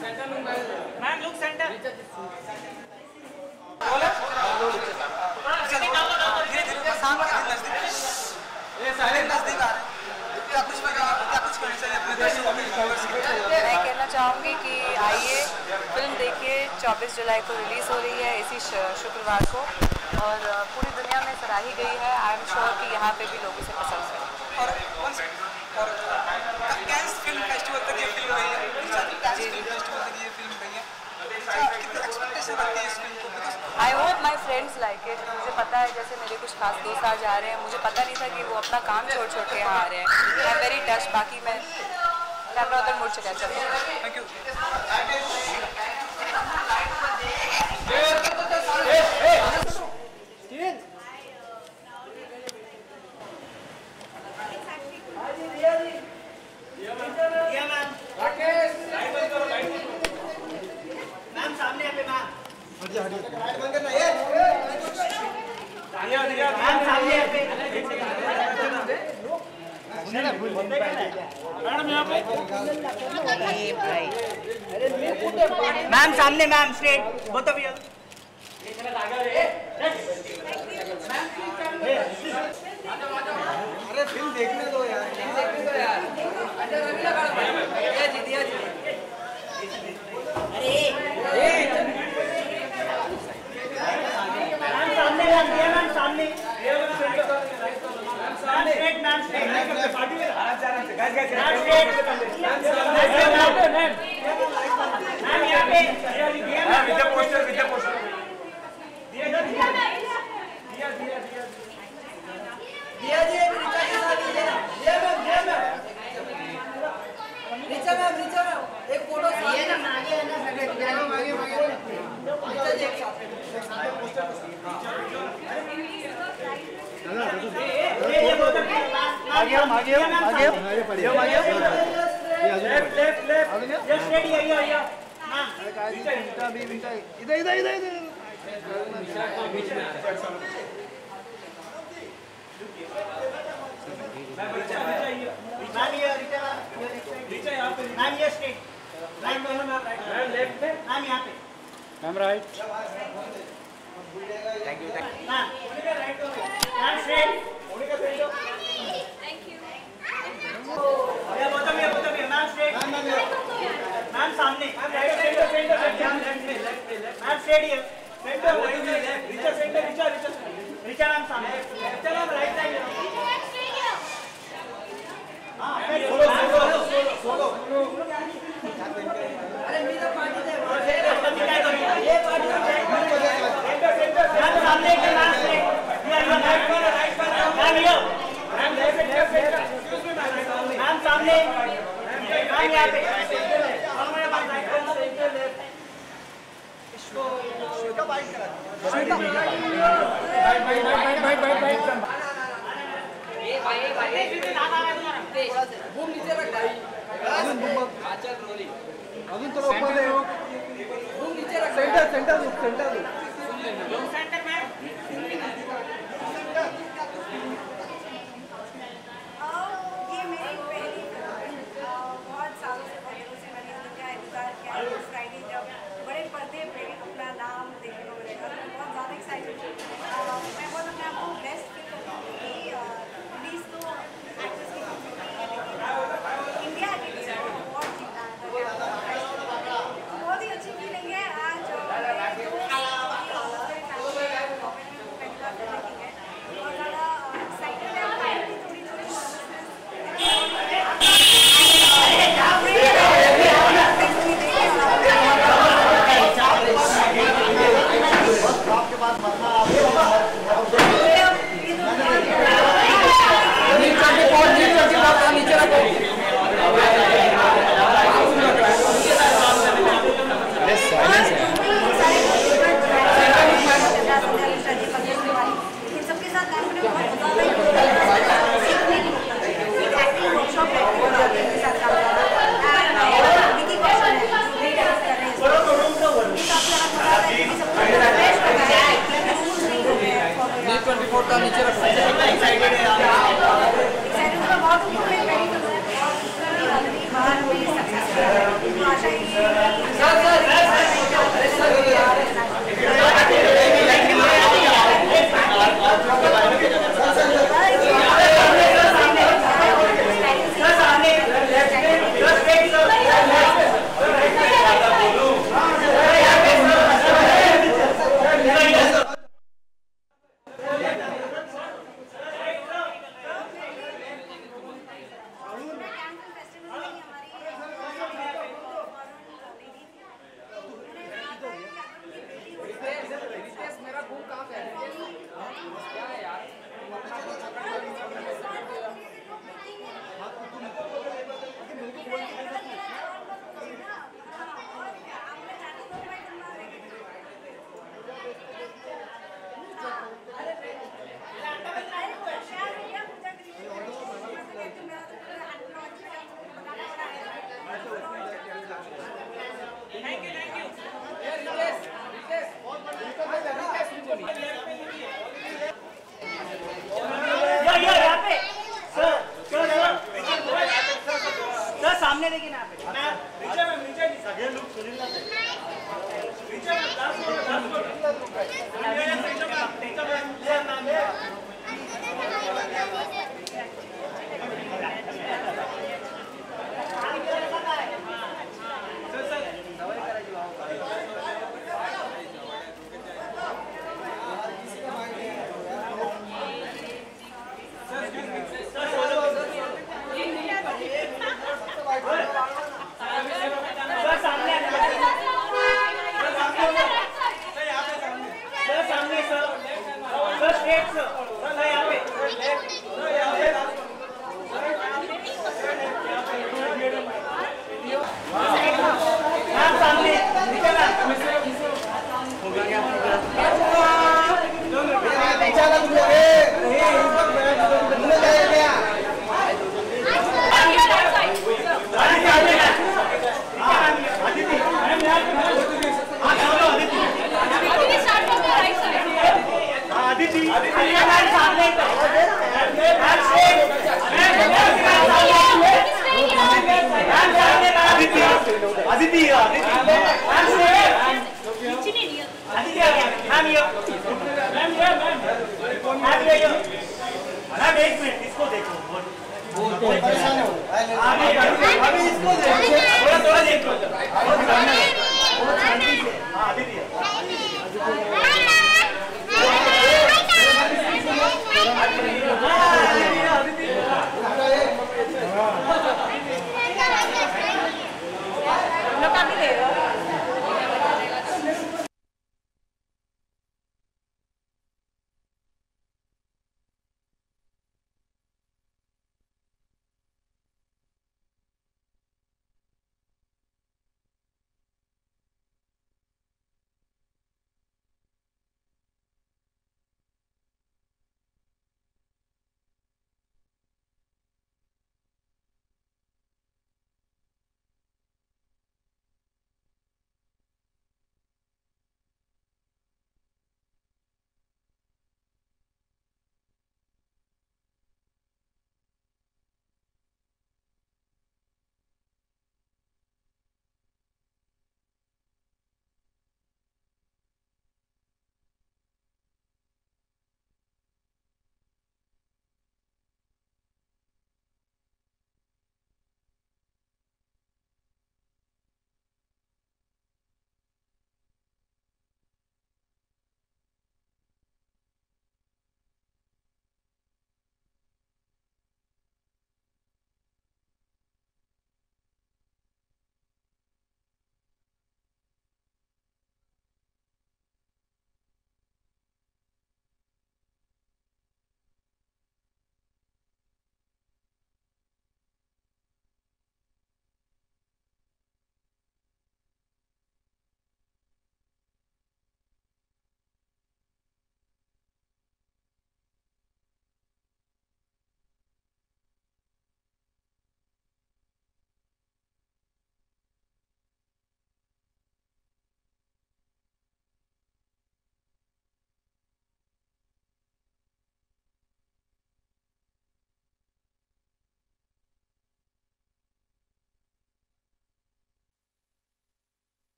सेंटर रुक मैम लुक सेंटर मैं कहना चाहूँगी कि आइए फिल्म देखिए, 24 जुलाई को रिलीज़ हो रही है इसी शुक्रवार को, और पूरी दुनिया में सराही गई है। आई एम श्योर कि यहाँ पे भी लोग इसे पसंद करेंगे। और कैंस फिल्म फेस्टिवल तक ये फिल्म गई है, कैंस फिल्म फेस्टिवल तक ये फिल्म गई है। कितने एक्सपेक्टेशन रखते हैं इस फिल्म को? I hope friends like it. मुझे पता है जैसे मेरे कुछ खास दोस्त आज आ रहे हैं, मुझे पता नहीं था कि वो अपना काम छोड़ छोड़ के यहाँ आ रहे हैं। I am very touch. बाकी मैं कैमरा उधर मुड़ चुका है। चलो थैंक यू। मैम सामने, ma'am straight, both of you. अरे फिल्म देखने दो यार,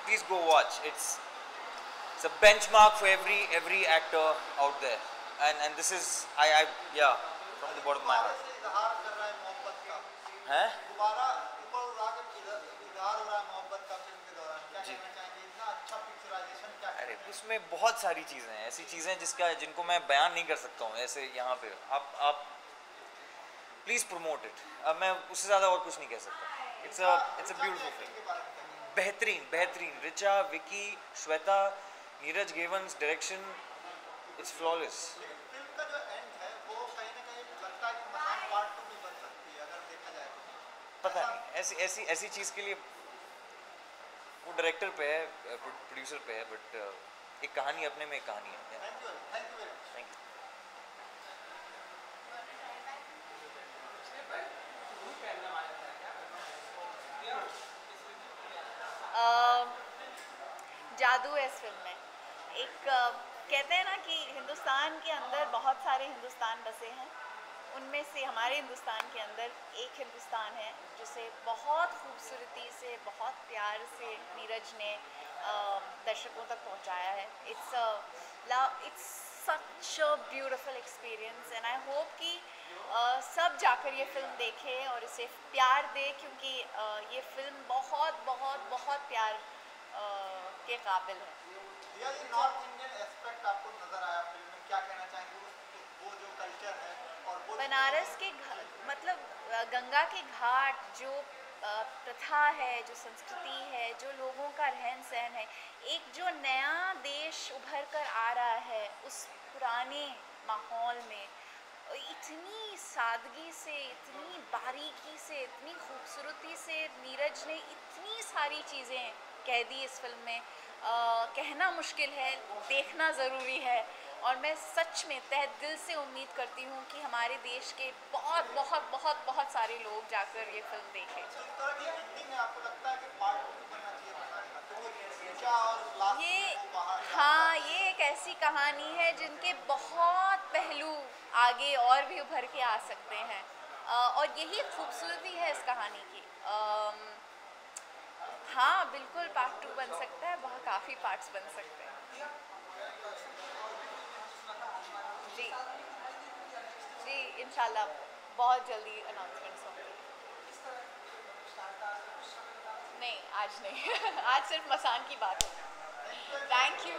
Please go watch. It's a benchmark for every actor out there, and this is I yeah, from the bottom of my heart. हैं? जी। अरे उसमें बहुत सारी चीज़ें हैं, ऐसी चीज़ें जिनको मैं बयान नहीं कर सकता हूँ ऐसे यहाँ पे। आप प्लीज़ प्रमोट इट। अब मैं उससे ज़्यादा और कुछ नहीं कह सकता। It's a beautiful film. बेहतरीन रिचा, विकी, श्वेता, नीरज गेवंस, डायरेक्शन, इट्स फ्लॉलेस। फिल्म का जो एंड है वो कहीं ना कहीं लगता है कि मसान पार्ट 2 भी बन सकती है अगर देखा जाए। पता नहीं, ऐसी चीज़ के लिए वो डायरेक्टर पे है, प्रोड्यूसर पे है, बट एक कहानी अपने में एक कहानी है। Thank you thank you. जादू है इस फिल्म में। एक कहते हैं ना कि हिंदुस्तान के अंदर बहुत सारे हिंदुस्तान बसे हैं, उनमें से हमारे हिंदुस्तान के अंदर एक हिंदुस्तान है जिसे बहुत खूबसूरती से, बहुत प्यार से नीरज ने दर्शकों तक पहुंचाया है। It's such a beautiful experience and I hope कि सब जाकर ये फिल्म देखें और इसे प्यार दें, क्योंकि ये फिल्म बहुत बहुत बहुत प्यार के काबिल है। ये नॉर्थ इंडियन एस्पेक्ट आपको नजर आया फिल्म में, क्या कहना चाहेंगे वो जो कल्चर है और वो बनारस के मतलब गंगा के घाट, जो प्रथा है, जो संस्कृति है, जो लोगों का रहन सहन है, एक जो नया देश उभर कर आ रहा है उस पुराने माहौल में, इतनी सादगी से, इतनी बारीकी से, इतनी खूबसूरती से नीरज ने इतनी सारी चीज़ें कह दी इस फिल्म में। कहना मुश्किल है, देखना ज़रूरी है, और मैं सच में तहे दिल से उम्मीद करती हूँ कि हमारे देश के बहुत बहुत बहुत बहुत सारे लोग जाकर ये फिल्म देखें। ये एक ऐसी कहानी है जिनके बहुत पहलू आगे और भी उभर के आ सकते हैं, और यही खूबसूरती है इस कहानी की। हाँ बिल्कुल, पार्ट 2 बन सकता है, बहुत काफ़ी पार्ट्स बन सकते हैं। जी जी, इंशाल्लाह बहुत जल्दी अनाउंसमेंट्स होंगे। नहीं आज नहीं आज सिर्फ मसान की बात होगी। Thank you.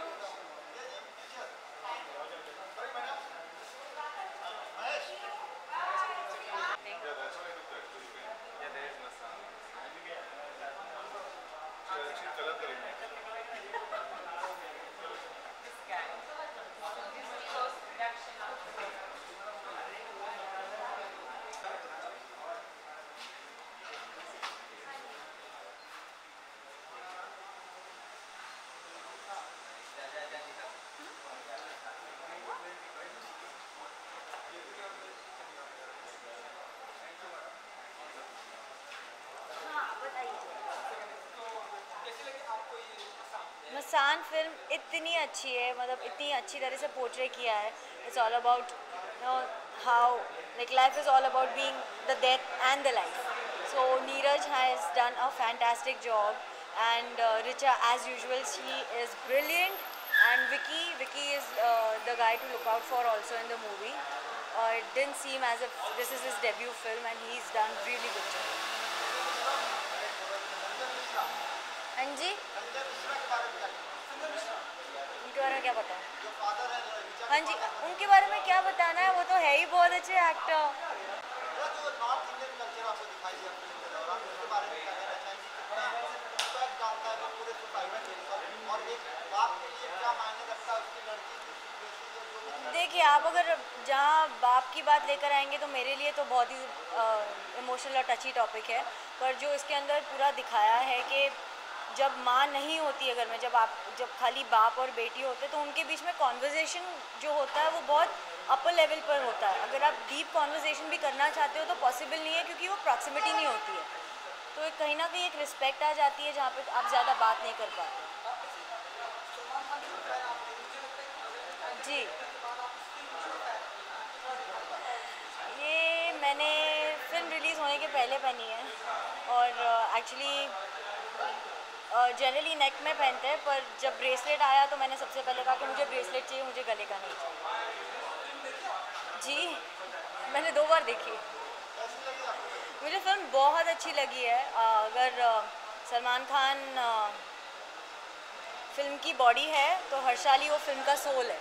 मसान फिल्म इतनी अच्छी है, मतलब इतनी अच्छी तरह से पोर्ट्रे किया है। It's all about how like life is all about being the death and the life. So Neeraj has done a fantastic job and Richa as usual she is brilliant and Vicky is the guy to look out for also in the movie. It didn't seem as if this is his debut film and he's done really good job. हाँ जी, उनके बारे में क्या पता? हाँ जी, उनके बारे में क्या बताना है, वो तो है ही बहुत अच्छे एक्टर। देखिए, आप अगर जहाँ बाप की बात लेकर आएंगे तो मेरे लिए तो बहुत ही इमोशनल और टची टॉपिक है, पर जो इसके अंदर पूरा दिखाया है कि जब माँ नहीं होती है घर में, जब खाली बाप और बेटी होते, तो उनके बीच में कॉन्वर्जेसन जो होता है वो बहुत अपर लेवल पर होता है। अगर आप डीप कॉन्वर्जेसन भी करना चाहते हो तो पॉसिबल नहीं है, क्योंकि वो प्रॉक्सिमिटी नहीं होती है। तो एक कहीं ना कहीं एक रिस्पेक्ट आ जाती है जहाँ पे आप ज़्यादा बात नहीं कर पाते। जी, ये मैंने फिल्म रिलीज़ होने के पहले पहनी है, और एक्चुअली जनरली नेक में पहनते हैं, पर जब ब्रेसलेट आया तो मैंने सबसे पहले कहा कि मुझे ब्रेसलेट चाहिए, मुझे गले का नहीं चाहिए। जी, मैंने 2 बार देखी। मुझे फिल्म बहुत अच्छी लगी है। अगर सलमान खान फिल्म की बॉडी है तो हर्षाली वो फिल्म का सोल है,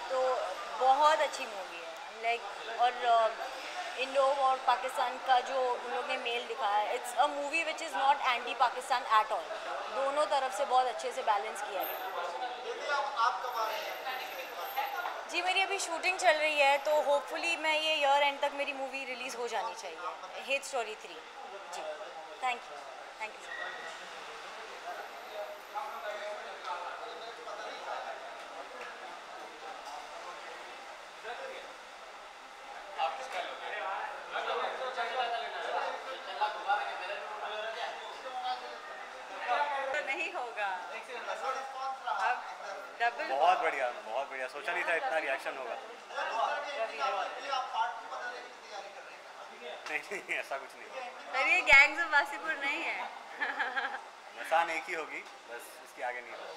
तो बहुत अच्छी मूवी है। लाइक और इंडो और पाकिस्तान का जो उन लोग ने मेल दिखाया है, it's a movie which is not anti Pakistan at all. दोनों तरफ से बहुत अच्छे से बैलेंस किया गया। जी, मेरी अभी शूटिंग चल रही है, तो होपफुली मैं ये ईयर एंड तक मेरी मूवी रिलीज़ हो जानी चाहिए, हेट स्टोरी 3। जी, थैंक यू सो मच। नहीं होगा अब डबल। बहुत बढ़िया, सोचा नहीं था इतना रिएक्शन होगा। नहीं ऐसा कुछ नहीं। पर ये गैंग्स ऑफ वासीपुर नहीं है। निशान एक ही होगी, बस इसके आगे नहीं होगा।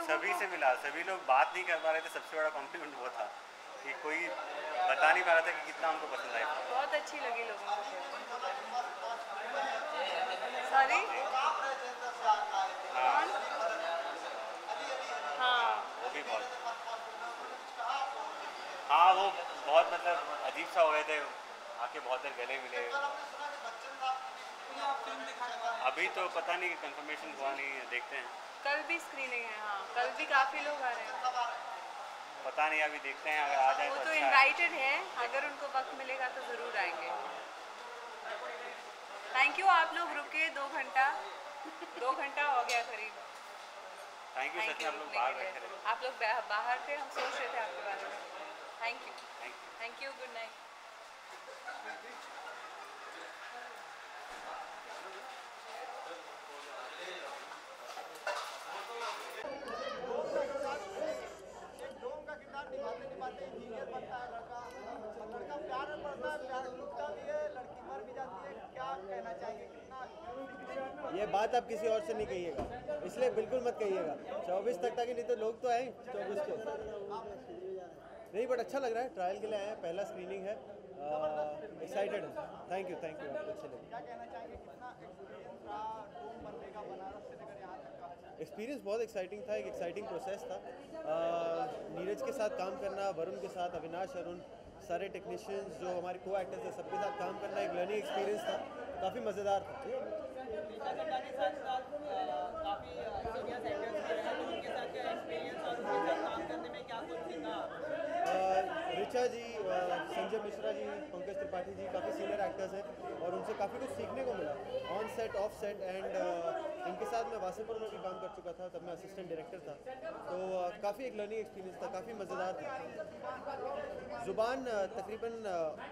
सभी से मिला, सभी लोग बात नहीं कर पा रहे थे। सबसे बड़ा कॉम्प्लीमेंट वो था कि कोई बता नहीं पा रहा था कि कितना उनको पसंद आया। बहुत अच्छी लगी लोगों को। सॉरी हाँ वो भी बहुत, हाँ वो बहुत मतलब अजीब सा हो गए थे, आके बहुत देर गले मिले। अभी तो पता नहीं, कंफर्मेशन हुआ नहीं है, देखते हैं। कल भी स्क्रीनिंग है। हाँ कल भी काफ़ी लोग आ रहे हैं। पता नहीं, अभी देखते हैं, अगर आ जाए वो तो अच्छा इनवाइटेड है, अगर उनको वक्त मिलेगा तो ज़रूर आएंगे। थैंक यू, आप लोग रुके 2 घंटा 2 घंटा हो गया करीब। Thank you. सच में आप लोग बाहर बैठे रहे। आप लोग बाहर थे, हम सोच रहे थे आपके बारे में। Thank you, good night. निभाते इंजीनियर बनता है लड़का, और लड़का प्यार में पड़ता है, प्यार टूटता भी है, लड़की मर भी जाती है। क्या कहना चाहेंगे, कितना? ये बात आप किसी और से नहीं कहिएगा, इसलिए बिल्कुल मत कहिएगा। 24 तक नहीं तो लोग तो आए 24 के नहीं, बट अच्छा लग रहा है। ट्रायल के लिए आए हैं, पहला स्क्रीनिंग है, एक्साइटेड है। थैंक यू अच्छे लगे। क्या कहना चाहेंगे, कितना एक्सपीरियंस रहा डोम बनने का बनारस से लेकर यहाँ तक का? एक्सपीरियंस बहुत एक्साइटिंग था, एक एक्साइटिंग प्रोसेस था। नीरज के साथ काम करना, वरुण के साथ, अविनाश, अरुण, सारे टेक्नीशियंस जो हमारे को एक्टर्स हैं, सबके साथ काम करना एक लर्निंग एक्सपीरियंस था, काफ़ी मज़ेदार था। ऋचा जी, संजय मिश्रा जी, पंकज त्रिपाठी जी काफ़ी सीनियर एक्टर्स हैं और उनसे काफ़ी कुछ सीखने को मिला, on set, of set. And इनके साथ मैं वासीपुर में भी काम कर चुका था, तब मैं असिस्टेंट डायरेक्टर था, तो काफ़ी एक लर्निंग एक्सपीरियंस था, काफ़ी मज़ेदार था। ज़ुबान तकरीबन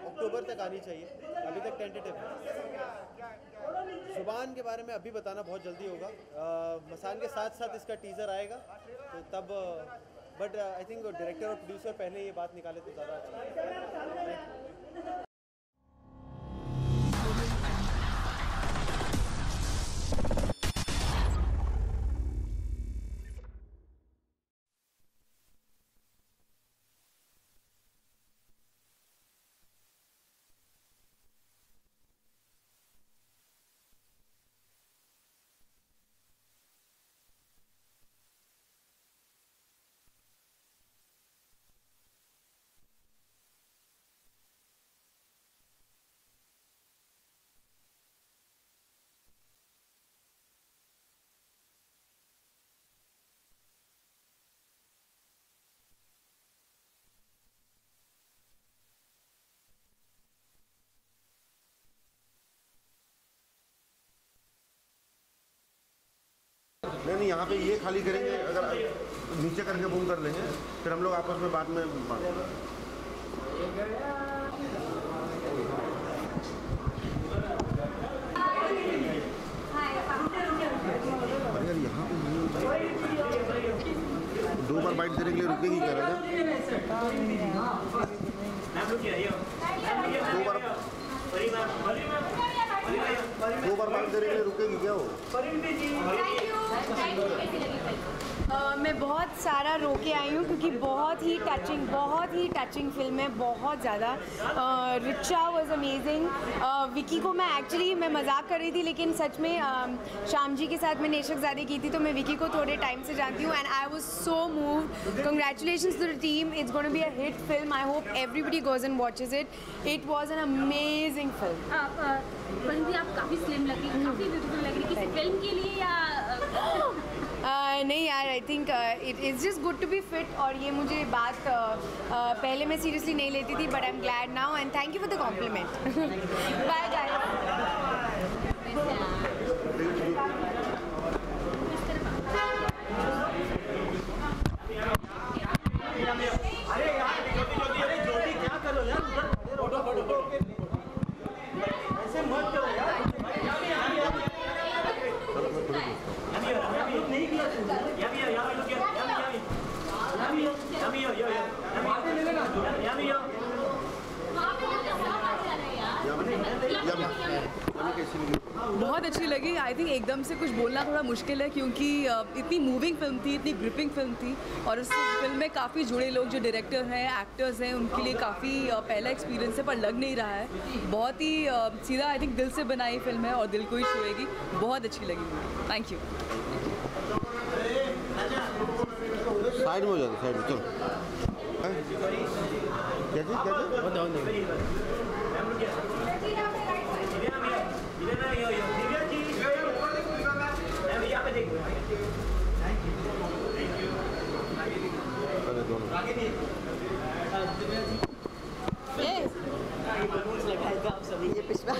अक्टूबर तक आनी चाहिए, अभी तक टेंटेटिव है। ज़ुबान के बारे में अभी बताना बहुत जल्दी होगा। मसान के साथ साथ इसका टीज़र आएगा, तो तब बट आई थिंक डायरेक्टर और प्रोड्यूसर पहले ये बात निकाले तो ज़्यादा अच्छा। नहीं, यहाँ पे ये खाली करेंगे, अगर नीचे करके बूम कर लेंगे, फिर हम लोग आपस में बाद में अरे यहाँ पे 2 बार बाइट देने के लिए रुकेगी क्या राजा? 2 बार बाइट देने के लिए रुकेगी क्या वो? मैं बहुत सारा रो के आई हूँ क्योंकि बहुत ही टचिंग फिल्म है, बहुत ज़्यादा। Richa was amazing. विकी को मैं मजाक कर रही थी, लेकिन सच में श्याम जी के साथ मैंने इश्कज़ादी की थी, तो मैं विकी को थोड़े टाइम से जानती हूँ and I was so moved. Congratulations to the team, it's gonna be a hit film. I hope everybody goes and watches it. It was an amazing film. आप काफ़ी स्लिम लगी, काफ़ी ब्यूटीफुल लग रही, किसी फिल्म के लिए या नहीं यार, I think it is just good to be fit. और ये मुझे बात पहले मैं सीरियसली नहीं लेती थी, but I am glad now and thank you for the compliment. Bye guys. कैसी लगी? बहुत अच्छी लगी। आई थिंक एकदम से कुछ बोलना थोड़ा मुश्किल है क्योंकि इतनी मूविंग फिल्म थी, इतनी ग्रिपिंग फिल्म थी और इस फिल्म में काफ़ी जुड़े लोग जो डायरेक्टर हैं, एक्टर्स हैं, उनके लिए काफ़ी पहला एक्सपीरियंस है पर लग नहीं रहा है। बहुत ही सीधा आई थिंक दिल से बनाई फिल्म है और दिल को ही छुएगी। बहुत अच्छी लगी मुझे। Thank you. साइड में हो जाते, साइड में चलो। क्या चीज़ ये पिछला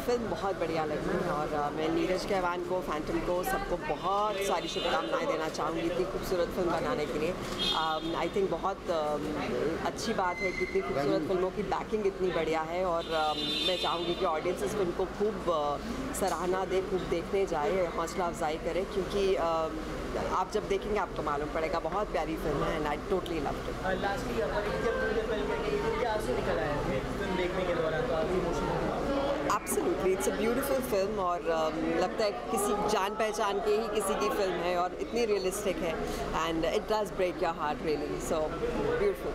फिल्म बहुत बढ़िया लगी और मैं नीरज कहवान को, फैंटम को, सबको बहुत सारी शुभकामनाएं देना चाहूँगी इतनी खूबसूरत फिल्म बनाने के लिए। आई थिंक बहुत अच्छी बात है कि इतनी खूबसूरत फिल्मों की बैकिंग इतनी बढ़िया है और मैं चाहूँगी कि ऑडियंस इस फिल्म को खूब सराहना दे, खूब देखने जाए, हौसला अफजाई करे क्योंकि आप जब देखेंगे आपको मालूम पड़ेगा। बहुत प्यारी फिल्म है and I totally loved it. Lastly निकल आया फिल्म देखने के दौरान, तो आप emotional? Absolutely, it's a beautiful film और लगता है किसी जान पहचान के ही किसी की फिल्म है और इतनी रियलिस्टिक है and it does break your heart really. So beautiful.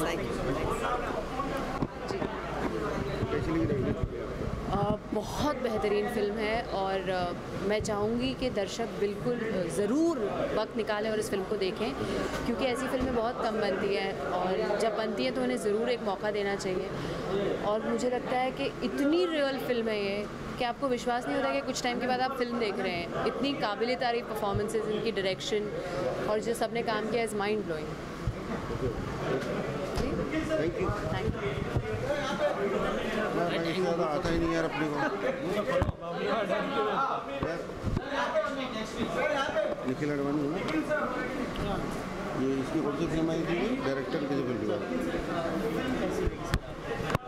Thank you. बहुत बेहतरीन फिल्म है और मैं चाहूँगी कि दर्शक बिल्कुल ज़रूर वक्त निकालें और इस फिल्म को देखें क्योंकि ऐसी फिल्में बहुत कम बनती हैं और जब बनती हैं तो उन्हें ज़रूर एक मौका देना चाहिए। और मुझे लगता है कि इतनी रियल फिल्म है ये कि आपको विश्वास नहीं होता कि कुछ टाइम के बाद आप फिल्म देख रहे हैं। इतनी काबिल तारीफ़ परफॉर्मेंसेज, इनकी डायरेक्शन और जो सबने काम किया is mind blowing. Thank you. आता ही नहीं यार अपने को। निखिल अडवाणी है ये, इसकी कौन सी फिल्म आई थी? डायरेक्टर की फिल्म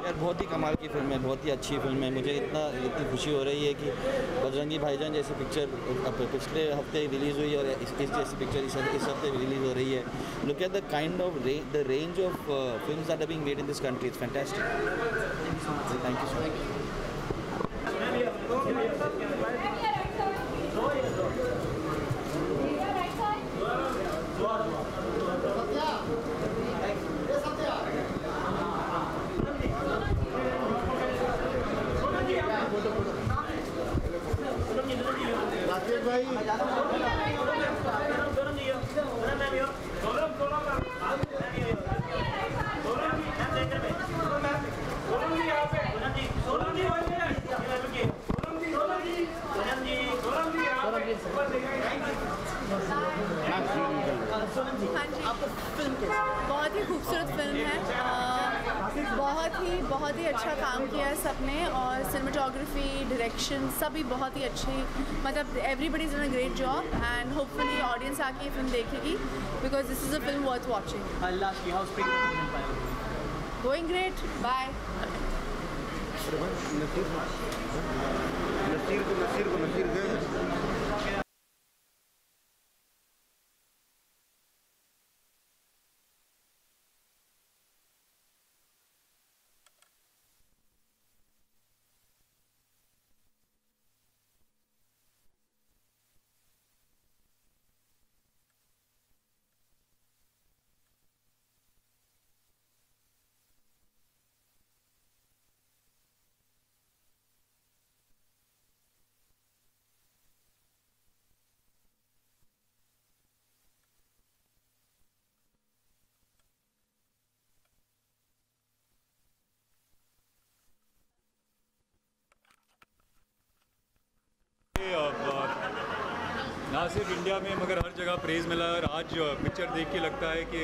यार बहुत ही कमाल की फिल्म है, बहुत ही अच्छी फिल्म है। मुझे इतनी खुशी हो रही है कि बजरंगी भाईजान जैसी पिक्चर पिछले हफ्ते रिलीज़ हुई और इस जैसी पिक्चर इस हफ्ते रिलीज़ हो रही है। Look at the kind of the range of films that are being made in this country, it's fantastic. Thank you so much. बहुत ही खूबसूरत फिल्म है। बहुत ही अच्छा काम किया है सबने और सिनेमाटोग्राफी, डायरेक्शन सभी बहुत ही अच्छी, मतलब everybody is done a great job and hopefully audience आके ये फिल्म देखेगी because this is a film worth watching. Going great, bye. Naseer गए। ना सिर्फ इंडिया में मगर हर जगह प्रेज़ मिला है और आज पिक्चर देख के लगता है कि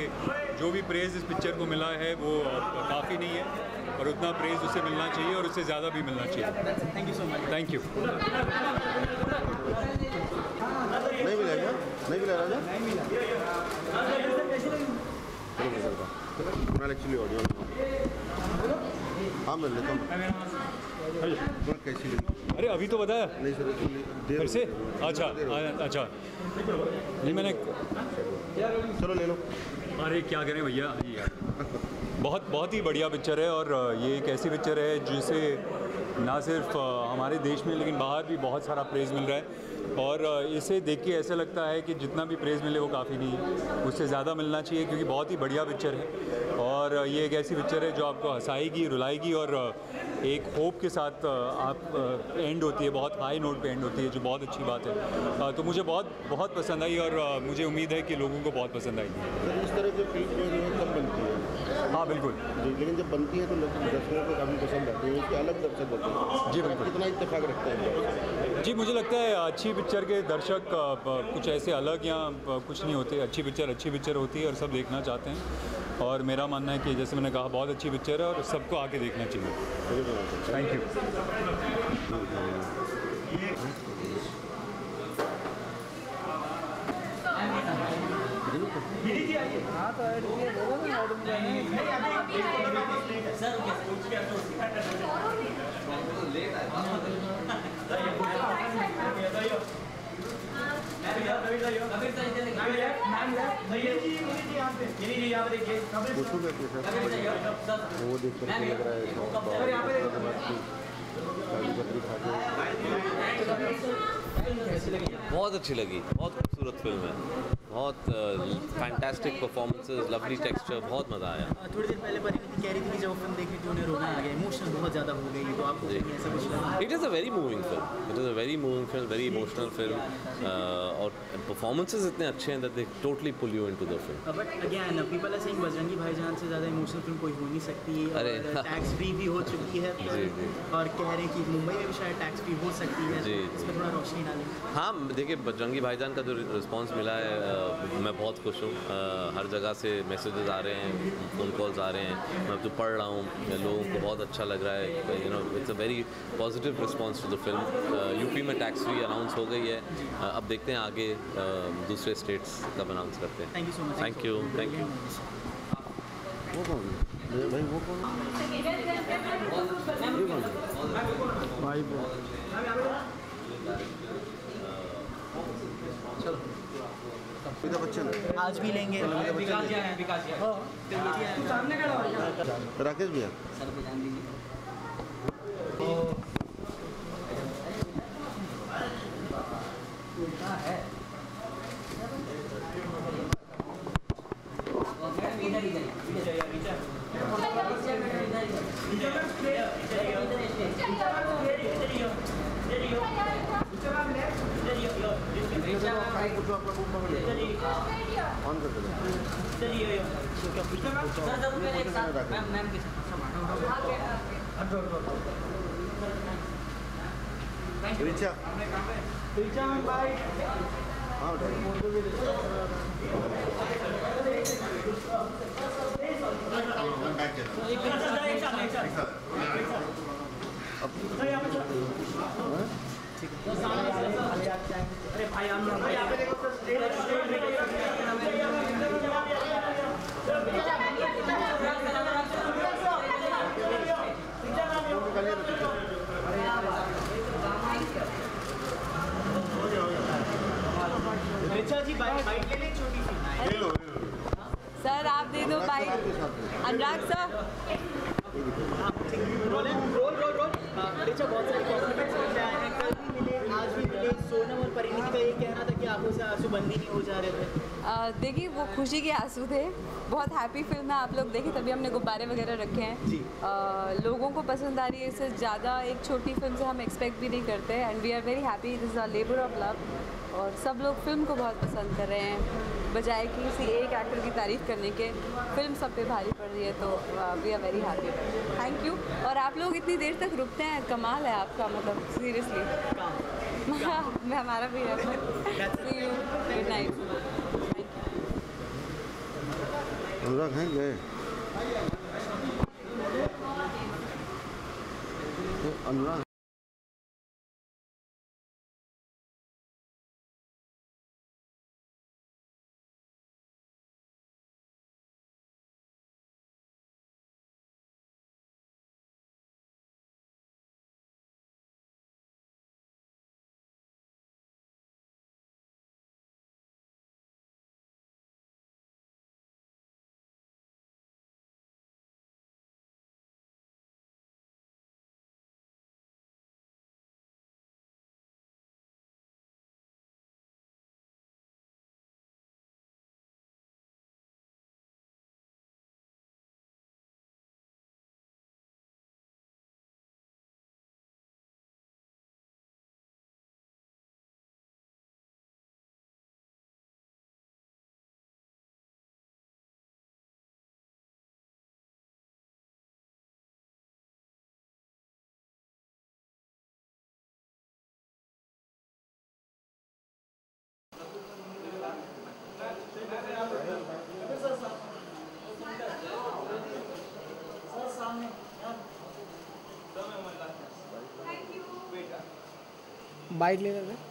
जो भी प्रेज़ इस पिक्चर को मिला है वो काफ़ी नहीं है और उतना प्रेज़ उसे मिलना चाहिए और उससे ज़्यादा भी मिलना चाहिए। Thank you so much. Thank you. नहीं मिला क्या? नहीं मिला राजा? एक्चुअली ऑडियो हाँ मिल लेता हूँ। कैसी लगी? अरे अभी तो बताया नहीं सर, फिर से। अच्छा नहीं मैंने चलो ले लो। अरे क्या करें भैया यार। बहुत ही बढ़िया पिक्चर है और ये एक ऐसी पिक्चर है जिसे ना सिर्फ हमारे देश में लेकिन बाहर भी बहुत सारा प्रेज़ मिल रहा है और इसे देख के ऐसा लगता है कि जितना भी प्रेज़ मिले वो काफ़ी नहीं है, उससे ज़्यादा मिलना चाहिए क्योंकि बहुत ही बढ़िया पिक्चर है और ये एक ऐसी पिक्चर है जो आपको हंसाएगी, रुलाएगी और एक होप के साथ आप एंड होती है, बहुत हाई नोट पे एंड होती है जो बहुत अच्छी बात है। तो मुझे बहुत पसंद आई और मुझे उम्मीद है कि लोगों को बहुत पसंद आएगी। इस तरह की फिल्म जो है कम बनती है। हाँ बिल्कुल जी, लेकिन जब बनती है तो दर्शकों को काफ़ी पसंद आती है, उसके अलग दर्शक होते हैं। जी बिल्कुल। कितना इत्तेफाक रखते हैं? जी मुझे लगता है अच्छी पिक्चर के दर्शक कुछ ऐसे अलग या कुछ नहीं होते, अच्छी पिक्चर होती है और सब देखना चाहते हैं और मेरा मानना है कि जैसे मैंने कहा बहुत अच्छी पिक्चर है और सबको आके देखना चाहिए। Thank you. हाँ तो ऐड किए बोलो ना वो देख कर लग रहा है बहुत अच्छी लगी, बहुत खूबसूरत फिल्म है, बहुत फैंटास्टिक परफॉर्मेंसेस, लवली टेक्सचर, बहुत मज़ा आया। थोड़ी देर पहले परिणीति कह रही थी कि जब वो फिल्म देखी थी उन्हें रोना आ गया, इमोशनल बहुत ज़्यादा हो गई, तो आपको ऐसा कुछ लगा? It is a very moving film, very emotional film और परफॉर्मेंसेस इतने अच्छे हैं that they totally pull you into the film. But again people are saying Bajrangi Bhaijaan से ज़्यादा इमोशनल फिल्म कोई हो नहीं सकती और टैक्स फ्री भी हो चुकी है और कह रहे हैं कि मुंबई में भी शायद टैक्स फ्री हो सकती है, इसमें थोड़ा रोशनी डालें। हाँ देखिए, बजरंगी भाईजान का जो रिस्पॉन्स मिला है मैं बहुत खुश हूँ। हर जगह से मैसेजेस आ रहे हैं, फ़ोन कॉल्स आ रहे हैं, मैं तो पढ़ रहा हूँ, लोगों को बहुत अच्छा लग रहा है। You know it's a very positive response to the film. UP में टैक्स फ्री अनाउंस हो गई है, अब देखते हैं आगे दूसरे स्टेट्स कब अनाउंस करते हैं। Thank you so much. Thank you. वो कौन है भाई? वो कौन भाई? चलो अमिताभ बच्चन आज भी लेंगे। राकेश भैया ऑन कर दो। ऋचा मैम भाई। हाँ अरे भाई हम यहाँ पे देखो ऋचा जी बाइट ले ले छोटी सी। ले लो सर, आप दे दो बाइट। अनुराग सर रोल ऋचा बहुत सारे कॉम्प्लीमेंट्स मिलते आए हैं, कल भी मिले, आज भी मिले। सोनम और परिणीति का ये कहना था कि आंखों से आंसू बंद ही नहीं हो जा रहे थे। देखिए, वो खुशी के आंसू थे। बहुत हैप्पी फिल्म है, आप लोग देखें, तभी हमने गुब्बारे वगैरह रखे हैं। लोगों को पसंद आ रही है, इससे ज़्यादा एक छोटी फिल्म से हम एक्सपेक्ट भी नहीं करते and we are very happy. This is a labour of love और सब लोग फिल्म को बहुत पसंद कर रहे हैं, बजाय कि किसी एक एक्टर की तारीफ़ करने के। फिल्म सब पे भारी पड़ रही है, तो we are very happy. Thank you. और आप लोग इतनी देर तक रुकते हैं, कमाल है आपका, मतलब सीरियसली। हमारा भी है। Good night. अनुराग हैं गए अनुराग बाइट ले लेते।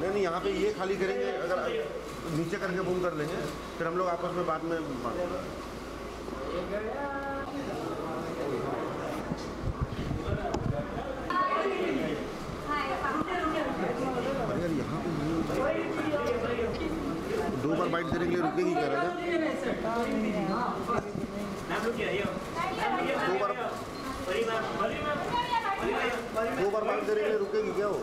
नहीं, यहाँ पे ये खाली करेंगे, अगर नीचे करके बूम कर लेंगे, फिर हम लोग आपस में बाद में यार यहाँ पे 2 बार बाइट देने के लिए रुकेगी क्या राजा? 2 बार बाइट देने के लिए रुकेगी क्या वो?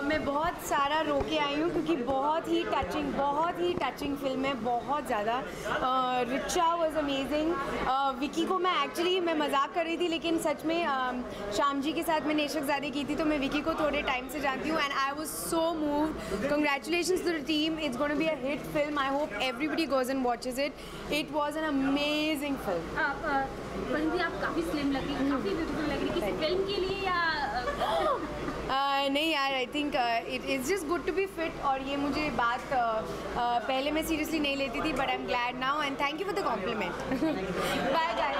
मैं बहुत सारा रो के आई हूँ क्योंकि बहुत ही टचिंग फिल्म है, बहुत ज़्यादा। Richa was amazing. विकी को मैं मजाक कर रही थी, लेकिन सच में श्याम जी के साथ मैंने इश्कज़ादी की थी, तो मैं विकी को थोड़े टाइम से जानती हूँ and I was so moved. Congratulations to the team, it's gonna be a hit film. I hope everybody goes and watches it. It was an amazing film. परंतु आप काफ़ी स्लिम लग रही, काफ़ी ब्यूटीफुल लग रही, किसी फिल्म के लिए या नहीं यार, I think it is just good to be fit. और ये मुझे बात पहले मैं सीरियसली नहीं लेती थी, but I am glad now and thank you for the compliment. Bye guys.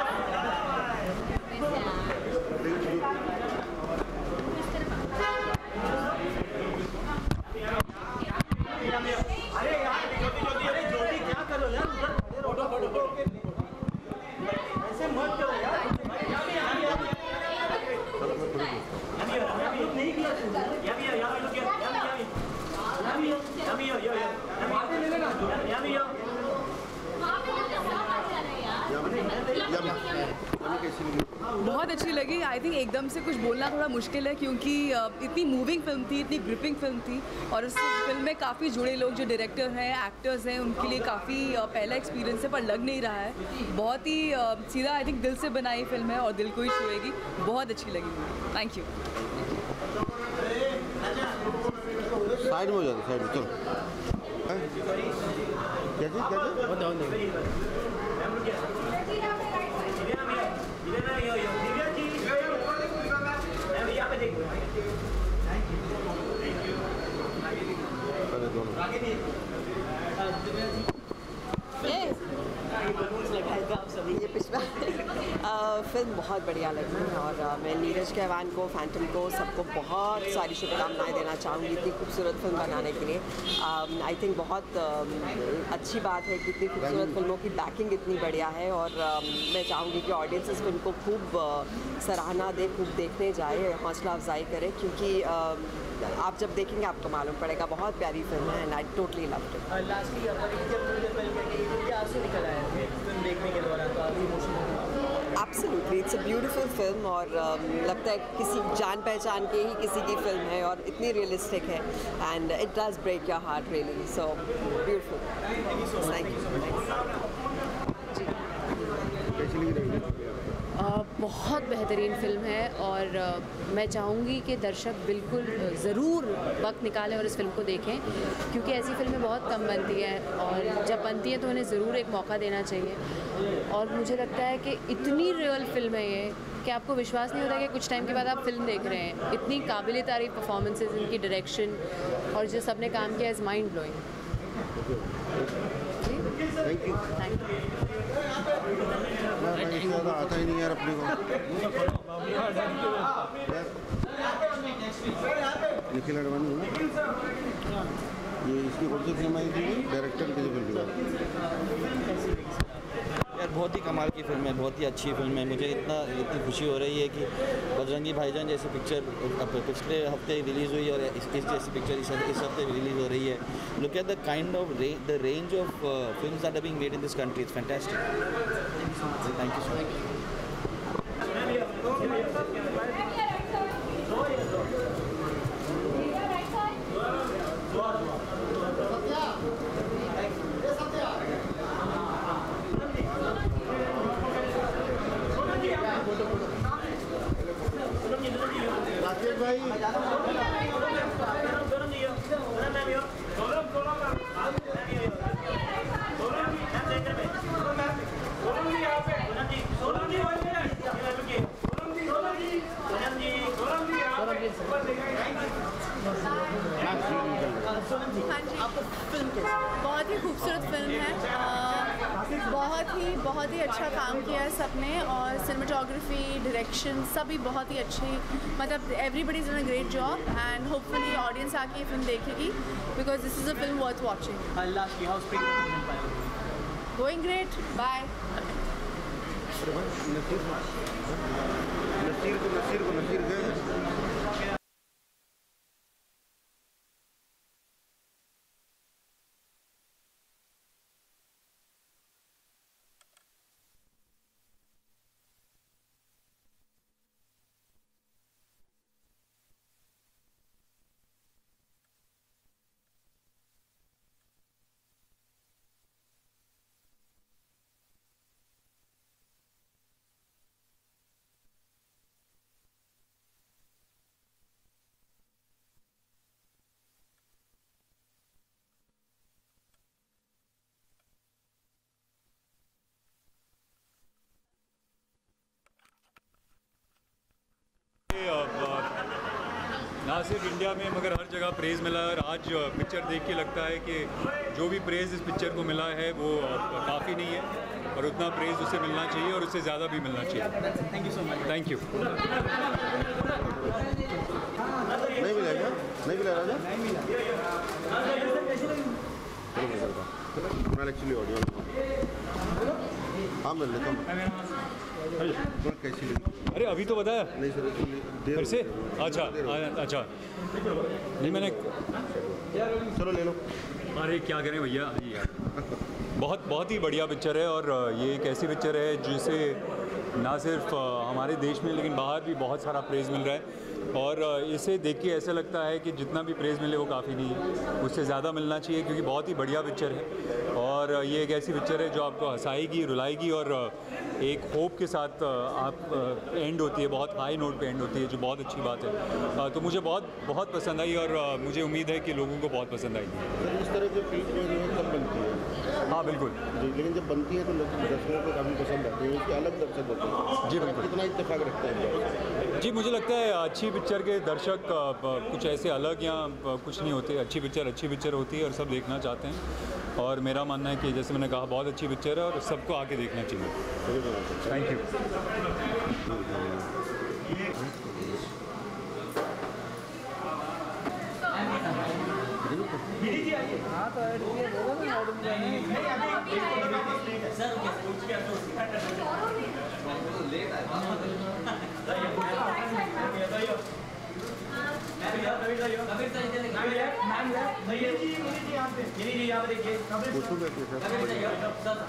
Jyoti क्या करो यार, ऐसे मत करो यार। नहीं किया बहुत अच्छी लगी। आई थिंक एकदम से कुछ बोलना थोड़ा मुश्किल है क्योंकि इतनी मूविंग फिल्म थी, इतनी ग्रिपिंग फिल्म थी और उस फिल्म में काफ़ी जुड़े लोग जो डायरेक्टर हैं, एक्टर्स हैं, उनके लिए काफ़ी पहला एक्सपीरियंस है, पर लग नहीं रहा है। बहुत ही सीधा आई थिंक दिल से बनाई फिल्म है और दिल को ही छुएगी। बहुत अच्छी लगी। Thank you. साइड में हो जाओ, साइड में चलो। कैसे ये पिछला फिल्म बहुत बढ़िया लगी और मैं नीरज कहवान को, फैंटम को, सबको बहुत सारी शुभकामनाएं देना चाहूँगी इतनी खूबसूरत फिल्म बनाने के लिए। आई थिंक बहुत अच्छी बात है कि इतनी खूबसूरत फिल्मों की बैकिंग इतनी बढ़िया है और मैं चाहूँगी कि ऑडियंस इस फिल्म को खूब सराहना दे, खूब देखने जाए, हौसला अफजाई करे, क्योंकि आप जब देखेंगे आपको मालूम पड़ेगा। बहुत प्यारी फिल्म है and I totally loved it. Lastly आंसू निकल आया फिल्म देखने के दौरान, तो आप emotional? Absolutely, it's a beautiful film और लगता है किसी जान पहचान के ही किसी की फिल्म है और इतनी रियलिस्टिक है and it does break your heart really. So beautiful. Thank you. बहुत बेहतरीन फिल्म है और मैं चाहूँगी कि दर्शक बिल्कुल ज़रूर वक्त निकालें और इस फिल्म को देखें, क्योंकि ऐसी फिल्में बहुत कम बनती हैं और जब बनती हैं तो उन्हें ज़रूर एक मौका देना चाहिए। और मुझे लगता है कि इतनी रियल फिल्म है ये कि आपको विश्वास नहीं होता कि कुछ टाइम के बाद आप फिल्म देख रहे हैं। इतनी काबिल तारीफ परफॉर्मेंसेज, इनकी डायरेक्शन और जो सब ने काम किया is mind blowing. Thank you. ज़्यादा आता ही नहीं यार अपने को। निखिल अडवाणी है ना, ये इसकी कौन सी फिल्म आई थी? डायरेक्टर किसी फिल्म की? यार बहुत ही कमाल की फिल्म है, बहुत ही अच्छी फिल्म है। मुझे इतनी खुशी हो रही है कि बजरंगी भाईजान जैसी पिक्चर पिछले हफ्ते रिलीज़ हुई और इस जैसी पिक्चर इस हफ्ते रिलीज़ हो रही है। Look at the kind of the range of films that are being made in this country. It's fantastic. Thank you so much. Rakesh भाई हाँ जी, आपको फिल्म कैसी? बहुत ही खूबसूरत फिल्म है। बहुत ही अच्छा काम किया है सबने और सिनेमेटोग्राफी डायरेक्शन सभी बहुत ही अच्छी, मतलब everybody is done a great job and hopefully audience आके ये फिल्म देखेगी because this is a film worth watching. Going great, bye. Naseer गए। ना सिर्फ इंडिया में मगर हर जगह प्रेज़ मिला है और आज पिक्चर देख के लगता है कि जो भी प्रेज़ इस पिक्चर को मिला है वो काफ़ी नहीं है और उतना प्रेज़ उसे मिलना चाहिए और उससे ज़्यादा भी मिलना चाहिए। Thank you so much. Thank you. नहीं मिला क्या? नहीं मिला राजा? मैं एक्चुअली ऑडियो हाँ मिल लेता हूँ। कैसी लगी? अरे अभी तो बताया नहीं सर, फिर से? अच्छा अच्छा नहीं मैंने चलो ले लो। अरे क्या करें भैया यार बहुत ही बढ़िया पिक्चर है और ये एक ऐसी पिक्चर है जिसे ना सिर्फ हमारे देश में लेकिन बाहर भी बहुत सारा प्रेज़ मिल रहा है और इसे देख के ऐसा लगता है कि जितना भी प्रेज़ मिले वो काफ़ी नहीं है, उससे ज़्यादा मिलना चाहिए क्योंकि बहुत ही बढ़िया पिक्चर है और ये एक ऐसी पिक्चर है जो आपको हंसाएगी, रुलाएगी और एक होप के साथ आप एंड होती है, बहुत हाई नोट पे एंड होती है जो बहुत अच्छी बात है। तो मुझे बहुत पसंद आई और मुझे उम्मीद है कि लोगों को बहुत पसंद आएगी। इस तरह की फिल्म जो है कब बनती है? हाँ बिल्कुल जी, लेकिन जब बनती है तो दर्शकों को काफ़ी पसंद आती है, उसके अलग दर्शक होते हैं। जी बिल्कुल। कितना इत्तेफाक रखते हैं? जी मुझे लगता है अच्छी पिक्चर के दर्शक कुछ ऐसे अलग या कुछ नहीं होते, अच्छी पिक्चर होती है और सब देखना चाहते हैं और मेरा मानना है कि जैसे मैंने कहा बहुत अच्छी पिक्चर है और सबको आके देखना चाहिए। Thank you.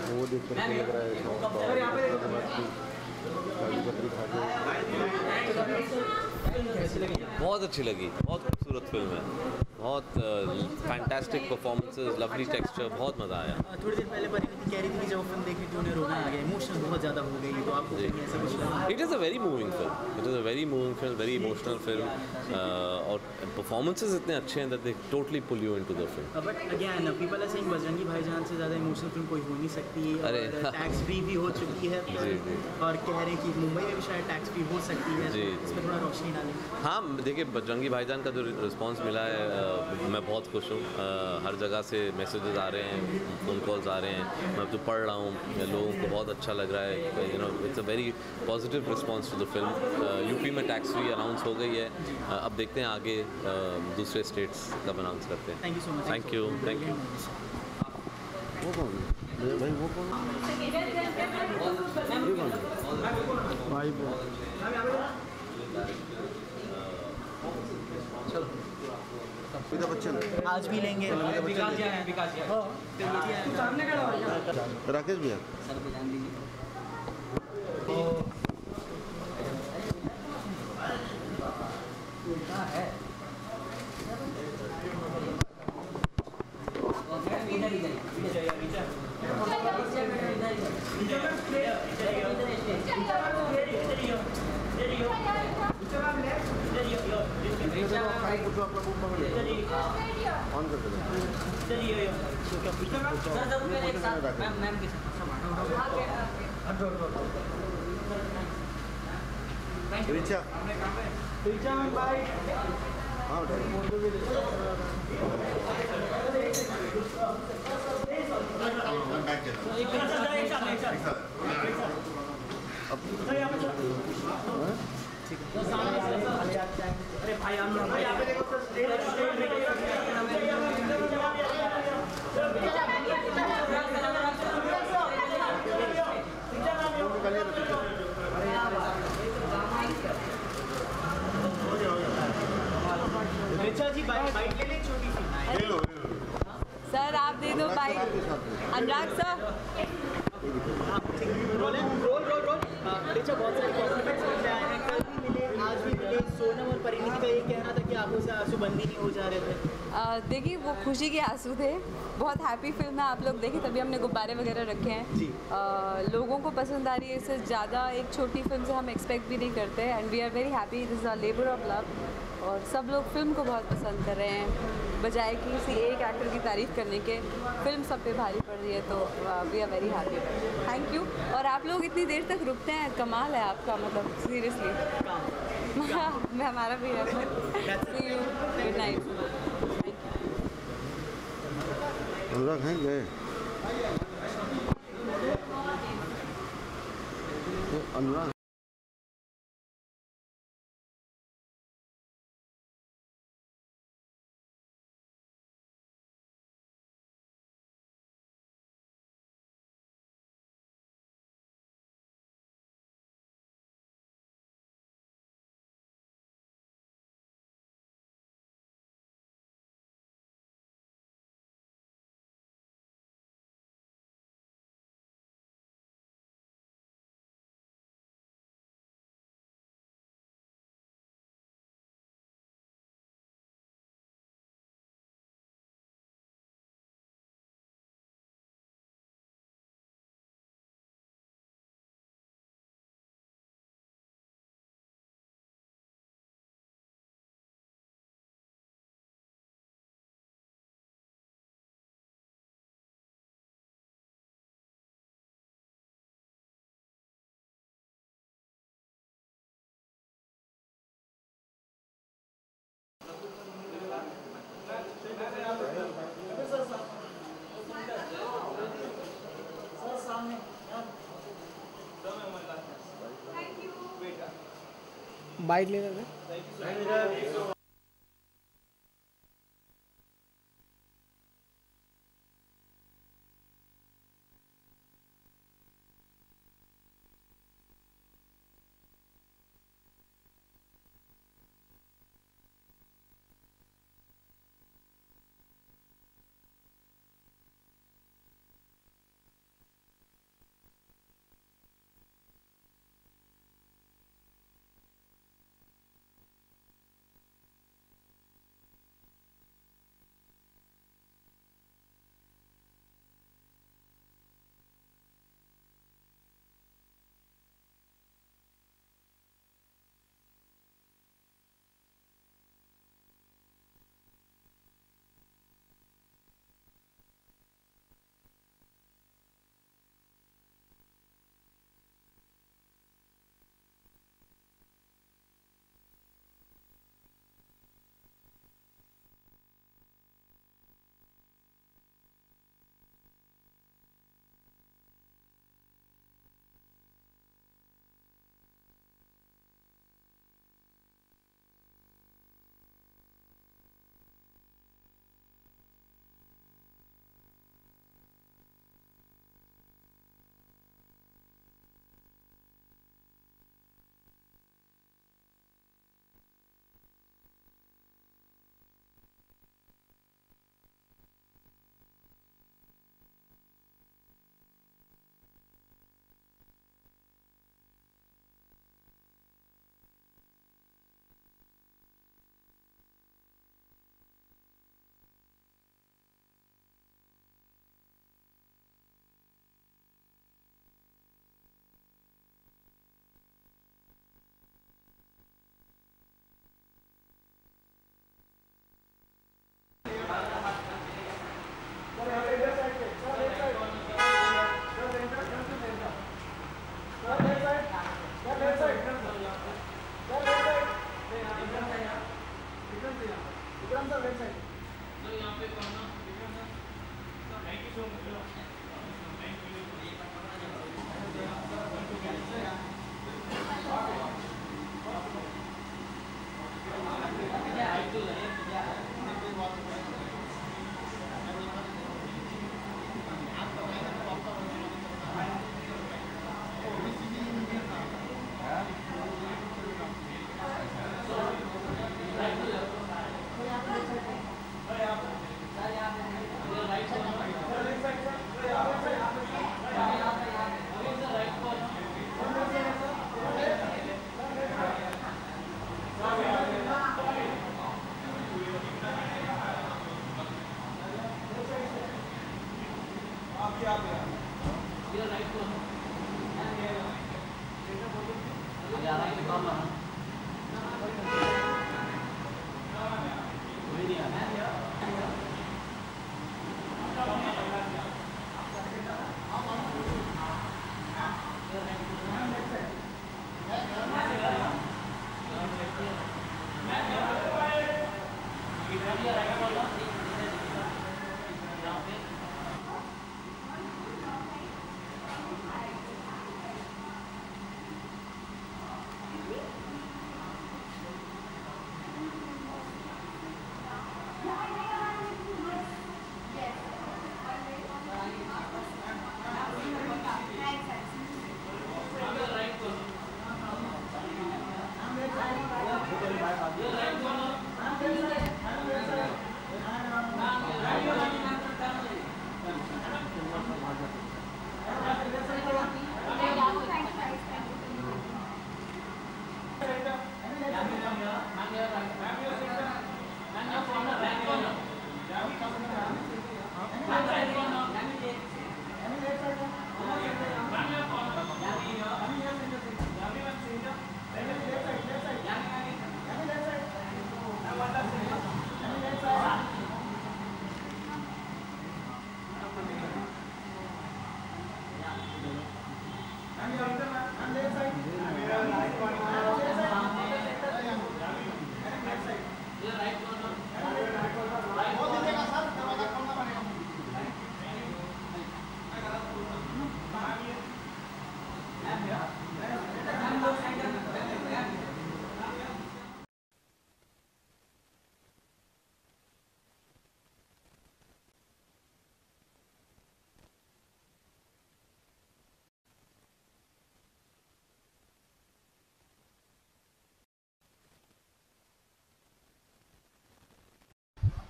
वो देख कर लग रहा है बहुत अच्छी लगी, बहुत खूबसूरत फिल्म है, बहुत फैंटास्टिक परफॉर्मेंसेस, लवली टेक्सचर, बहुत मज़ा आया। थोड़ी देर पहले परिणीति कह रही थी कि जब फिल्म देखी थी उन्हें रोना आ गया, इमोशनल बहुत ज़्यादा हो गई, तो आपको ऐसा कुछ लगा? It is a very moving film, very emotional film और परफॉर्मेंसेस इतने अच्छे हैं that they totally pull you into the film. But again people are saying Bajrangi Bhaijaan से ज़्यादा इमोशनल फिल्म कोई हो नहीं सकती, अरे टैक्स फ्री भी हो चुकी है और कह रहे हैं कि मुंबई में भी शायद टैक्स फ्री हो सकती है, इसमें थोड़ा रोशनी डालें। हाँ देखिए, बजरंगी भाईजान का जो रिस्पांस मिला है मैं बहुत खुश हूँ। हर जगह से मैसेजेस आ रहे हैं, फ़ोन कॉल्स आ रहे हैं, मैं तो पढ़ रहा हूँ, लोगों को बहुत अच्छा लग रहा है। You know it's a very positive response to the film. UP में टैक्स फ्री अनाउंस हो गई है, अब देखते हैं आगे दूसरे स्टेट्स कब अनाउंस करते हैं। Thank you so much. Thank you. वो कौन भाई? वो कौन भाई? चलो अमिताभ बच्चन आज भी लेंगे। राकेश भैया ऑन कर दो। रिचा भाई हाँ बैक अरे भाई हम यहाँ पे देखो रिचा जी बाइक ले ले छोटी सी सर आप दे दो bike. Anurag sir role role role role Richa बहुत सारे कॉम्प्लीमेंट्स मिलते आए हैं, कल भी मिले आज भी मिले। सोनम और परिणीति का ये कहना था कि आंखों से आंसू बंद ही नहीं हो जा रहे थे। देखिए वो खुशी के आंसू थे, बहुत हैप्पी फिल्म है। आप लोग देखिए तभी हमने गुब्बारे वगैरह रखे हैं। लोगों को पसंद आ रही है, इससे ज़्यादा एक छोटी फिल्म से हम एक्सपेक्ट भी नहीं करते and we are very happy. This is a labour of love और सब लोग फिल्म को बहुत पसंद कर रहे हैं। बजाय कि किसी एक एक्टर की तारीफ़ करने के फिल्म सब पे भारी पड़ रही है, तो we are very happy. Thank you. और आप लोग इतनी देर तक रुकते हैं, कमाल है आपका, मतलब सीरियसली मैं हमारा भी है। सी यू, गुड नाइट। अनुराग हैं गए अनुराग बाइट ले रहे Thank you so much.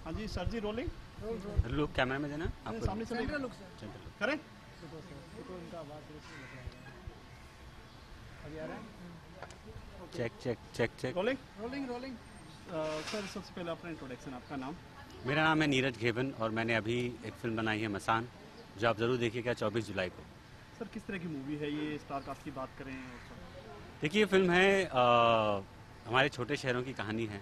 हाँ जी सर जी रोलिंग लुक कैमरा में देना आपको सामने से सेंट्रल लुक सर करें check check check check rolling rolling rolling sir सबसे पहले अपना इंट्रोडक्शन आपका नाम मेरा नाम है नीरज घेवन और मैंने अभी एक फिल्म बनाई है मसान जो आप ज़रूर देखिएगा 24 जुलाई को। सर किस तरह की मूवी है ये, स्टार कास्ट की बात करें? देखिए ये फिल्म है हमारे छोटे शहरों की कहानी है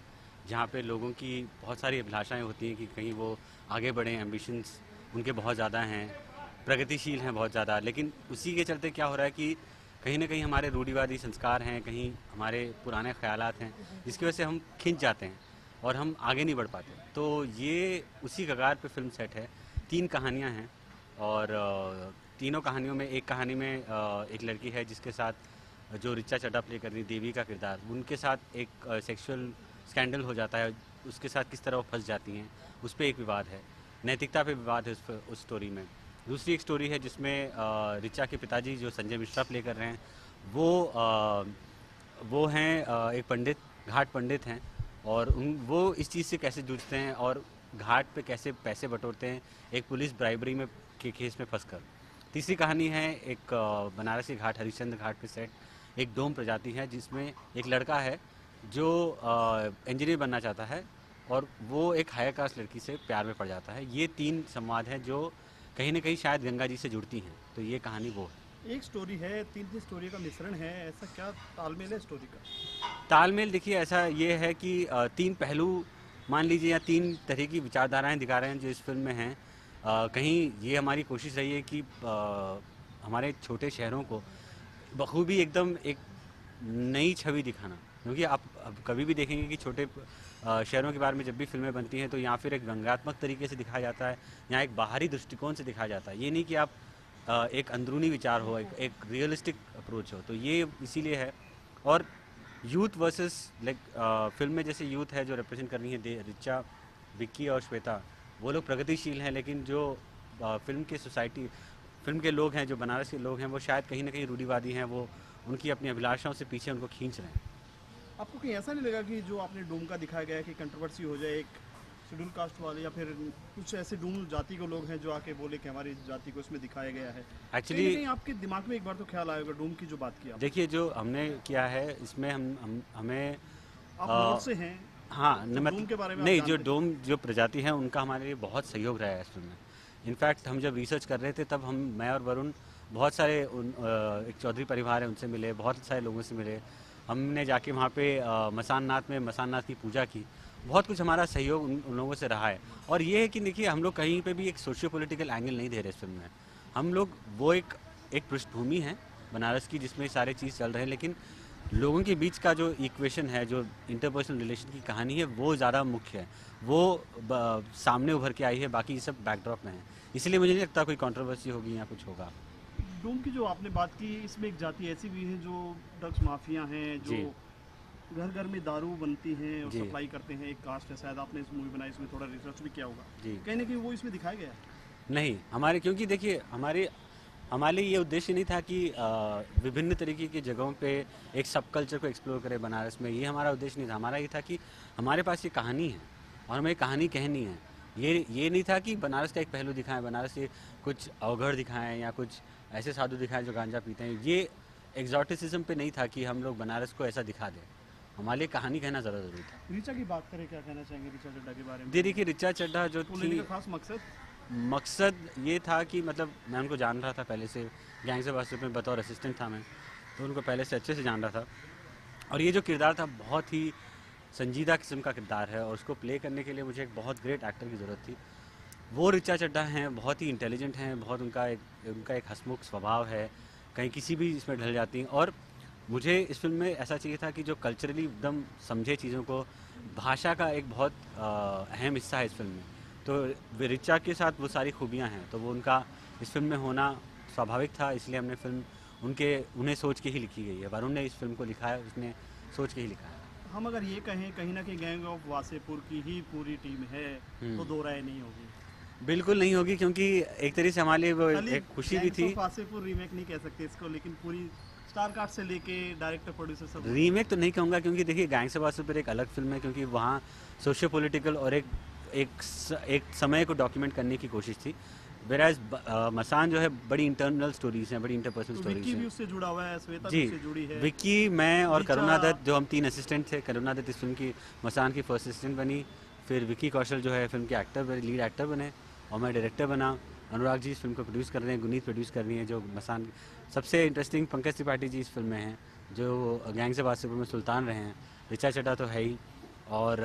जहाँ पे लोगों की बहुत सारी अभिलाषाएं होती हैं कि कहीं वो आगे बढ़ें, एम्बिशंस उनके बहुत ज़्यादा हैं, प्रगतिशील हैं बहुत ज़्यादा, लेकिन उसी के चलते क्या हो रहा है कि कहीं ना कहीं हमारे रूढ़िवादी संस्कार हैं, कहीं हमारे पुराने ख्यालात हैं जिसकी वजह से हम खिंच जाते हैं और हम आगे नहीं बढ़ पाते। तो ये उसी कगार पे फिल्म सेट है। 3 कहानियाँ हैं और तीनों कहानियों में एक कहानी में एक लड़की है जिसके साथ जो रिचा चड्ढा प्ले कर रही देवी का किरदार, उनके साथ एक सेक्सुअल स्कैंडल हो जाता है, उसके साथ किस तरह वो फंस जाती हैं उस पर एक विवाद है, नैतिकता पे विवाद है उस स्टोरी में। दूसरी एक स्टोरी है जिसमें रिचा के पिताजी जो संजय मिश्रा प्ले कर रहे हैं वो हैं एक पंडित, घाट पंडित हैं और वो इस चीज़ से कैसे जूझते हैं और घाट पे कैसे पैसे बटोरते हैं एक पुलिस ब्राइबरी में के केस में फंसकर। तीसरी कहानी है एक बनारसी घाट, हरिश्चंद्र घाट पे सेट एक डोम प्रजाति है जिसमें एक लड़का है जो इंजीनियर बनना चाहता है और वो एक हायर कास्ट लड़की से प्यार में पड़ जाता है। ये 3 संवाद हैं जो कहीं ना कहीं शायद गंगा जी से जुड़ती हैं, तो ये कहानी वो है। एक स्टोरी है, 3 स्टोरी का मिश्रण है, ऐसा क्या तालमेल है स्टोरी का? तालमेल देखिए ऐसा ये है कि 3 पहलू मान लीजिए या 3 तरह की विचारधाराएं दिखा रहे हैं जो इस फिल्म में हैं। कहीं ये हमारी कोशिश रही है कि हमारे छोटे शहरों को बखूबी एकदम एक नई छवि दिखाना, क्योंकि आप अब कभी भी देखेंगे कि छोटे शहरों के बारे में जब भी फिल्में बनती हैं तो यहाँ फिर एक व्यंग्यात्मक तरीके से दिखाया जाता है, यहाँ एक बाहरी दृष्टिकोण से दिखाया जाता है। ये नहीं कि आप एक अंदरूनी विचार हो, एक रियलिस्टिक अप्रोच हो, तो ये इसीलिए है। और यूथ वर्सेस लाइक फिल्म में जैसे यूथ है जो रिप्रेजेंट कर रही है रिचा, विक्की और श्वेता, वो लोग प्रगतिशील हैं, लेकिन जो फिल्म के सोसाइटी फिल्म के लोग हैं, जो बनारस के लोग हैं, वो शायद कहीं ना कहीं रूढ़िवादी हैं, वो उनकी अपनी अभिलाषाओं से पीछे उनको खींच रहे हैं। आपको कहीं ऐसा नहीं लगा कि जो आपने डूम का दिखाया गया है कि कंट्रोवर्सी हो जाए, एक शेड्यूल कास्ट वाले या फिर कुछ ऐसे डूम जाति के लोग हैं जो आके बोले कि हमारी जाति को इसमें दिखाया गया है? एक्चुअली आपके दिमाग में एक बार तो ख्याल आएगा डूम की जो बात की आप? देखिए जो हमने किया है इसमें हमें आप नॉर्थ से हैं? हाँ, डोम के बारे में नहीं, जो डोम जो प्रजाति है उनका हमारे लिए बहुत सहयोग रहा है इस फिल्म में। इनफैक्ट हम जब रिसर्च कर रहे थे तब मैं और वरुण बहुत सारे एक चौधरी परिवार है उनसे मिले, बहुत सारे लोगों से मिले। हमने जाके वहाँ पे मसाननाथ में मसाननाथ की पूजा की। बहुत कुछ हमारा सहयोग उन लोगों से रहा है। और ये है कि देखिए हम लोग कहीं पे भी एक सोशियो पॉलिटिकल एंगल नहीं दे रहे इस फिल्म में। हम लोग वो एक पृष्ठभूमि है बनारस की जिसमें सारे चीज़ चल रहे हैं, लेकिन लोगों के बीच का जो इक्वेशन है, जो इंटरपर्सनल रिलेशन की कहानी है, वो ज़्यादा मुख्य है। वो सामने उभर के आई है, बाकी सब बैकड्रॉप में है। इसलिए मुझे नहीं लगता कोई कंट्रोवर्सी होगी या कुछ होगा। डूम की जो आपने बात की, इसमें एक जाति ऐसी भी है जो ड्रग्स माफिया हैं, जो घर घर में दारू बनती हैं और सप्लाई करते हैं। एक कास्ट है, शायद आपने इस मूवी बनाई, इसमें थोड़ा रिसर्च भी किया होगा, कहीं ना कहीं वो इसमें दिखाया गया है? नहीं, हमारे क्योंकि देखिए हमारे ये उद्देश्य नहीं था कि विभिन्न तरीके की जगहों पे एक सब कल्चर को एक्सप्लोर करें बनारस में। ये हमारा उद्देश्य नहीं था। हमारा ये था कि हमारे पास ये कहानी है और हमें कहानी कहनी है। ये नहीं था कि बनारस का एक पहलू दिखाएं, बनारस के कुछ अवघड़ दिखाएं या कुछ ऐसे साधु दिखाएं जो गांजा पीते हैं। ये एग्जॉटिसिज्म पे नहीं था कि हम लोग बनारस को ऐसा दिखा दें। हमारे लिए कहानी कहना ज़्यादा ज़रूरी था। ऋचा की बात करें, क्या कहना चाहेंगे ऋचा चड्ढा के बारे में? देखिए ऋचा चड्ढा जो थी, खास मकसद ये था कि मतलब मैं उनको जान रहा था पहले से, गैंग्स ऑफ वासेपुर में बतौर असिस्टेंट था मैं, तो उनको पहले से अच्छे से जान रहा था। और ये जो किरदार था बहुत ही संजीदा किस्म का किरदार है और उसको प्ले करने के लिए मुझे एक बहुत ग्रेट एक्टर की ज़रूरत थी। वो ऋचा चड्ढा हैं, बहुत ही इंटेलिजेंट हैं, बहुत उनका एक हंसमुख स्वभाव है, कहीं किसी भी इसमें ढल जाती हैं। और मुझे इस फिल्म में ऐसा चाहिए था कि जो कल्चरली एकदम समझे चीज़ों को। भाषा का एक बहुत अहम हिस्सा है इस फिल्म में, तो ऋचा के साथ वो सारी खूबियाँ हैं, तो वो उनका इस फिल्म में होना स्वाभाविक था। इसलिए हमने फिल्म उन्हें सोच के ही लिखी गई है। वरुण ने इस फिल्म को लिखा है, उसने सोच के ही लिखा है। हम अगर ये कहें कहीं ना कहीं गैंग ऑफ वासेपुर की ही पूरी टीम है, तो दो राय नहीं होगी? बिल्कुल नहीं होगी, क्योंकि एक तरीके से हमारे लिए वो एक खुशी भी थी। वासेपुर रीमेक नहीं कह सकते इसको, लेकिन पूरी स्टार कास्ट से लेके डायरेक्टर प्रोड्यूसर सब रीमेक तो नहीं कहूँगा, क्योंकि देखिए गैंग्स ऑफ वासेपुर एक अलग फिल्म है, क्योंकि वहाँ सोशियो पॉलिटिकल और एक समय को डॉक्यूमेंट करने की कोशिश थी। वेराज मसान जो है बड़ी इंटरनल स्टोरीज हैं, बड़ी इंटरपर्सनल स्टोरीज हैं। विक्की भी उससे जुड़ा हुआ है, श्वेता भी उससे जुड़ी है। विक्की, मैं और करुणा दत्त, जो हम 3 असिस्टेंट थे। करुणा दत्त इस फिल्म की मसान की फर्स्ट असिस्टेंट बनी, फिर विक्की कौशल जो है फिल्म के लीड एक्टर बने और मैं डायरेक्टर बना। अनुराग जी इस फिल्म को प्रोड्यूस कर रहे हैं, गुनीत प्रोड्यूस कर रही हैं। जो मसान सबसे इंटरेस्टिंग पंकज त्रिपाठी जी इस फिल्म में हैं, जो गैंग्स ऑफ वासेपुर में सुल्तान रहे हैं। ऋचा चड्ढा तो है ही, और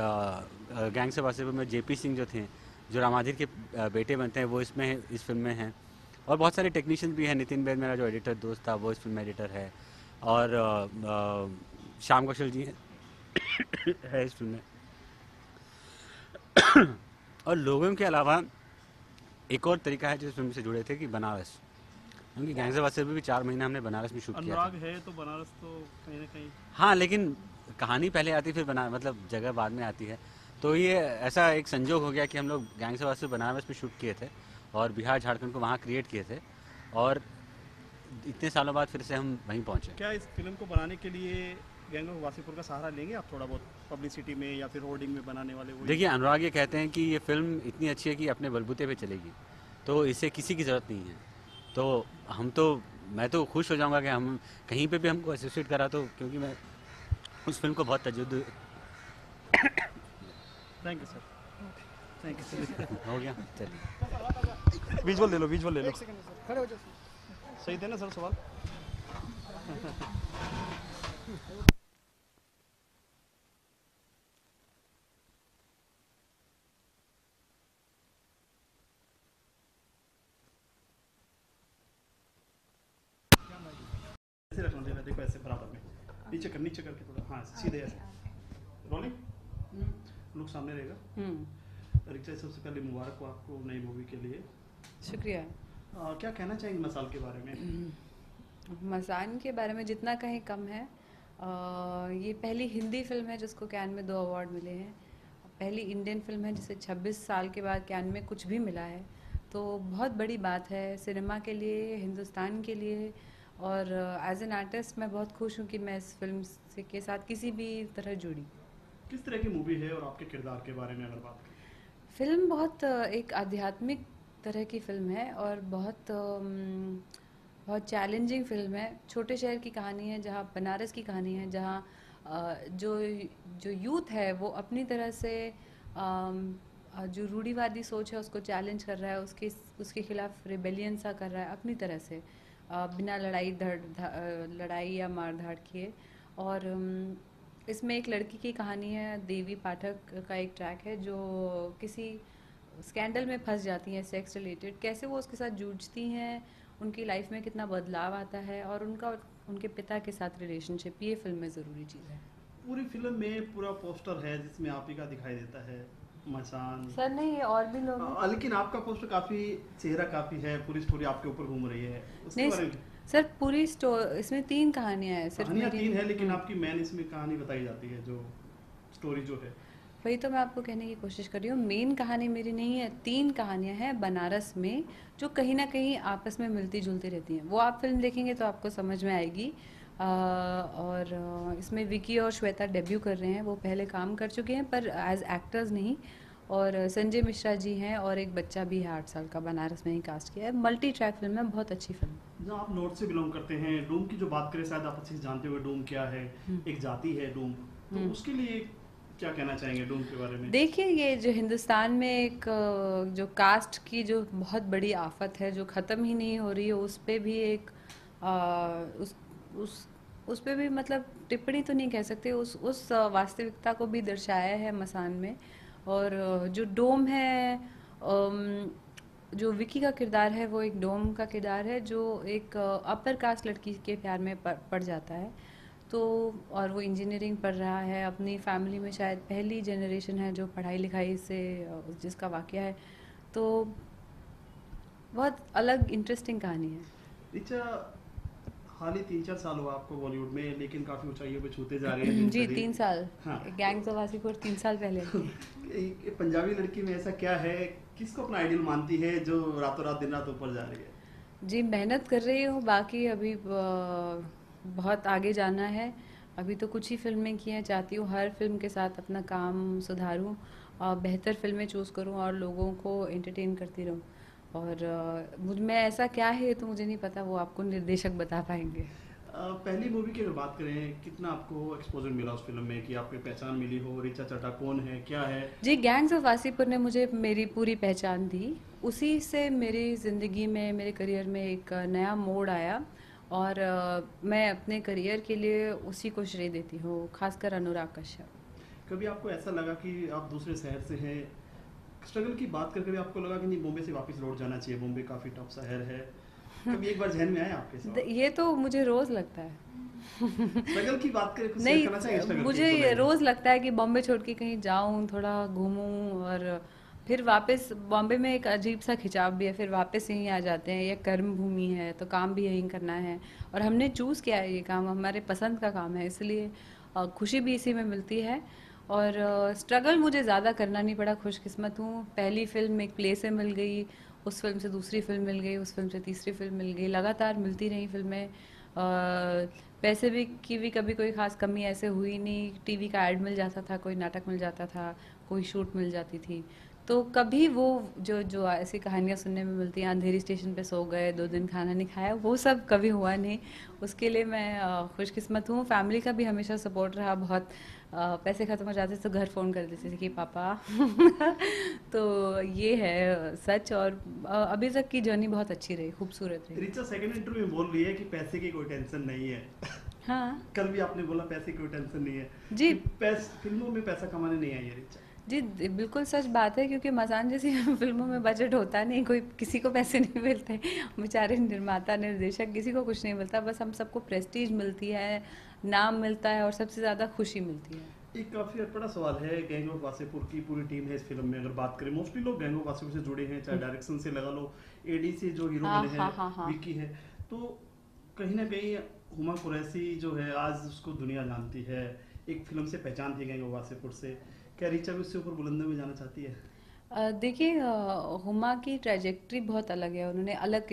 गैंग्स ऑफ वासेपुर में जेपी सिंह जो थे, जो रामाधीर के बेटे बनते हैं, वो इसमें इस फिल्म में हैं। और बहुत सारे टेक्नीशियंस भी हैं। नितिन बेद मेरा जो एडिटर दोस्त था वो इस फिल्म में एडिटर है, और श्याम कौशल जी है इस फिल्म में। और लोगों के अलावा एक और तरीका है जो इस फिल्म से जुड़े थे कि बनारस, क्योंकि गैंग्स ऑफ वासेपुर भी 4 महीने हमने बनारस में शूट किया था। अनुराग है तो बनारस तो कहीं ना कहीं, हाँ, लेकिन कहानी पहले आती फिर मतलब जगह बाद में आती है। तो ये ऐसा एक संजोग हो गया कि हम लोग गैंग्स ऑफ वासेपुर बनारस में शूट किए थे और बिहार झारखंड को वहाँ क्रिएट किए थे, और इतने सालों बाद फिर से हम वहीं पहुँचे। क्या इस फिल्म को बनाने के लिए गैंग ऑफ वासेपुर का सहारा लेंगे आप थोड़ा बहुत पब्लिसिटी में या फिर होर्डिंग में बनाने वाले? देखिए अनुराग ये कहते हैं कि ये फिल्म इतनी अच्छी है कि अपने बलबूते पे चलेगी, तो इसे किसी की ज़रूरत नहीं है। तो मैं तो खुश हो जाऊंगा कि हम कहीं पे भी हमको एसोसिएट करा, तो क्योंकि मैं उस फिल्म को बहुत तजुद। Thank you sir, thank you sir. हो गया, चलिए विजुअल ले लो, विजुअल ले लो। खड़े हो जाओ। सही थे ना सर सवाल? ऐसे रखना देना, देखो ऐसे बराबर में, नीचे करके थोड़ा, हाँ सीधे ऐसे। रोलिंग, लुक सामने रहेगा। रिचा, सबसे पहले मुबारक हो आपको नई मूवी के लिए। शुक्रिया। क्या कहना चाहेंगे मसान के बारे में? मसान के बारे में जितना कहीं कम है। ये पहली हिंदी फिल्म है जिसको कैन में 2 अवार्ड मिले हैं। पहली इंडियन फिल्म है जिसे 26 साल के बाद कैन में कुछ भी मिला है, तो बहुत बड़ी बात है सिनेमा के लिए, हिंदुस्तान के लिए। और एज एन आर्टिस्ट मैं बहुत खुश हूँ कि मैं इस फिल्म के साथ किसी भी तरह जुड़ी। किस तरह की मूवी है और आपके किरदार के बारे में अगर बात करें? फिल्म बहुत एक आध्यात्मिक तरह की फिल्म है और बहुत चैलेंजिंग फिल्म है। छोटे शहर की कहानी है, जहाँ बनारस की कहानी है, जहाँ जो यूथ है वो अपनी तरह से जो रूढ़िवादी सोच है उसको चैलेंज कर रहा है, उसके खिलाफ रिबेलियन सा कर रहा है अपनी तरह से, बिना लड़ाई या मार धाड़ किए। और इसमें एक लड़की की कहानी है, देवी पाठक का एक ट्रैक है जो किसी स्कैंडल में फंस जाती हैं सेक्स रिलेटेड, कैसे वो उसके साथ जूझती हैं, उनकी लाइफ में कितना बदलाव आता है और उनके पिता के साथ रिलेशनशिप, ये फिल्म में ज़रूरी चीज़ है। पूरी फिल्म में पूरा पोस्टर है जिसमें आप ही का दिखाई देता है, मसान सर नहीं और भी लोग हैं। लेकिन आपका पोस्टर काफी, चेहरा काफी है, पूरी स्टोरी आपके ऊपर घूम रही है, उसके बारे में सर पूरी इसमें 3 कहानियां हैं, सिर्फ कहानियां 3 है, लेकिन आपकी मेन इसमें कहानी बताई जाती है, जो स्टोरी जो है वही तो मैं आपको कहने की कोशिश कर रही हूँ। मेन कहानी मेरी नहीं है, 3 कहानियां हैं बनारस में जो कहीं ना कहीं आपस में मिलती जुलती रहती हैं। वो आप फिल्म देखेंगे तो आपको समझ में आएगी। और इसमें विकी और श्वेता डेब्यू कर रहे हैं, वो पहले काम कर चुके हैं पर एज एक्टर्स नहीं। और संजय मिश्रा जी हैं और एक बच्चा भी है 8 साल का, बनारस में ही कास्ट किया है। मल्टी ट्रैक फिल्म है, बहुत अच्छी फिल्म। जो आप नॉर्थ से बिलोंग करते हैं, डूम की जो बात करें, शायद आप अच्छे से जानते हुए डूम क्या है, एक जाति है डूम, तो उसके लिए क्या कहना चाहेंगे डूम के बारे में? देखिए, ये जो हिंदुस्तान में एक जो कास्ट की जो बहुत बड़ी आफत है जो ख़त्म ही नहीं हो रही है, उस पे भी एक उस पे भी मतलब टिप्पणी तो नहीं कह सकते, उस वास्तविकता को भी दर्शाया है मसान में। और जो डोम है, जो विकी का किरदार है वो एक डोम का किरदार है जो एक अपर कास्ट लड़की के प्यार में पड़ जाता है। तो और वो इंजीनियरिंग पढ़ रहा है, अपनी फैमिली में शायद पहली जनरेशन है जो पढ़ाई लिखाई से जिसका वाक़या है। तो बहुत अलग इंटरेस्टिंग कहानी है। रिचा, हाल ही 3-4 साल हुआ आपको बॉलीवुड में, लेकिन काफ़ी ऊंचाइयों पे छूते जा रहे हैं। जी 3 साल। हाँ। गैंग्स ऑफ वासीपुर 3 साल पहले। पंजाबी लड़की में ऐसा क्या है, किसको अपना आइडियल मानती है जो रातों रात दिन रात ऊपर जा रही है? जी मेहनत कर रही हूँ, बाकी अभी बहुत आगे जाना है। अभी तो कुछ ही फिल्में की हैं, चाहती हूँ हर फिल्म के साथ अपना काम सुधारूँ और बेहतर फिल्में चूज़ करूँ और लोगों को एंटरटेन करती रहूँ। और मुझ में ऐसा क्या है तो मुझे नहीं पता, वो आपको निर्देशक बता पाएंगे। पहली मूवी की अगर बात करें, कितना आपको एक्सपोजर मिला उस फिल्म में कि आपकी पहचान मिली हो, रिचा चड्ढा कौन है, क्या है? जी गैंग्स ऑफ वासीपुर ने मुझे मेरी पूरी पहचान दी, उसी से मेरी ज़िंदगी में, मेरे करियर में एक नया मोड़ आया और मैं अपने करियर के लिए उसी को श्रेय देती हूँ, खासकर अनुराग कश्यप। कभी आपको ऐसा लगा कि आप दूसरे शहर से हैं, स्ट्रगल की बात करके आपको लगा कि नहीं बॉम्बे से वापस लौट जाना चाहिए, बॉम्बे काफ़ी टफ शहर है, कभी एक बार जहन में आया आपके साथ? ये तो मुझे रोज़ लगता है। स्ट्रगल की बात करें, कुछ नहीं, करना चाहिए स्ट्रगल मुझे रोज़ लगता है कि बॉम्बे छोड़ के कहीं जाऊँ, थोड़ा घूमूँ और फिर वापस। बॉम्बे में एक अजीब सा खिंचाव भी है, फिर वापस यहीं आ जाते हैं। ये कर्म भूमि है तो काम भी यहीं करना है और हमने चूज़ किया है ये काम, हमारे पसंद का काम है, इसलिए खुशी भी इसी में मिलती है। और स्ट्रगल मुझे ज़्यादा करना नहीं पड़ा, खुशकिस्मत हूँ। पहली फिल्म एक प्ले से मिल गई, उस फिल्म से दूसरी फिल्म मिल गई, उस फिल्म से तीसरी फिल्म मिल गई, लगातार मिलती रही फिल्में। पैसे की भी कभी कोई ख़ास कमी ऐसे हुई नहीं, टीवी का ऐड मिल जाता था, कोई नाटक मिल जाता था, कोई शूट मिल जाती थी। तो कभी वो जो ऐसी कहानियाँ सुनने में मिलती हैं, अंधेरी स्टेशन पे सो गए, 2 दिन खाना नहीं खाया, वो सब कभी हुआ नहीं। उसके लिए मैं खुशकिस्मत हूँ। फैमिली का भी हमेशा सपोर्ट रहा बहुत। पैसे ख़त्म हो जाते तो घर फ़ोन कर देते थे कि पापा तो ये है सच। और अभी तक की जर्नी बहुत अच्छी रही, खूबसूरत रही। रिचा सेकंड इंटरव्यू में बोल रही है कि पैसे की कोई टेंशन नहीं है। हाँ, कल भी आपने बोला पैसे की कोई टेंशन नहीं है जी। फिल्मों में पैसा कमाने नहीं आई है रिचा। जी बिल्कुल सच बात है, क्योंकि मसान जैसी फिल्मों में बजट होता नहीं, कोई किसी को पैसे नहीं मिलते, बेचारे निर्माता निर्देशक किसी को कुछ नहीं मिलता, बस हम सबको प्रेस्टीज मिलती है, नाम मिलता है और सबसे ज़्यादा खुशी मिलती है। एक काफ़ी बड़ा सवाल है, गैंग ऑफ वासेपुर की पूरी टीम है इस फिल्म में। अगर बात करें, मोस्टली लोग गैंग ऑफ वासेपुर से जुड़े हैं, चाहे डायरेक्शन से लगा लो, एडी से जो हीरो बने हैं विक्की है, तो कहीं ना कहीं हुमा कुरैशी जो है आज उसको दुनिया जानती है, एक फिल्म से पहचान थी गैंग ऑफ वासेपुर से। क्या रिचा भी उससे ऊपर बुलंदों में जाना चाहती है? देखिए, हुमा की ट्रैजेक्टरी बहुत अलग है, उन्होंने अलग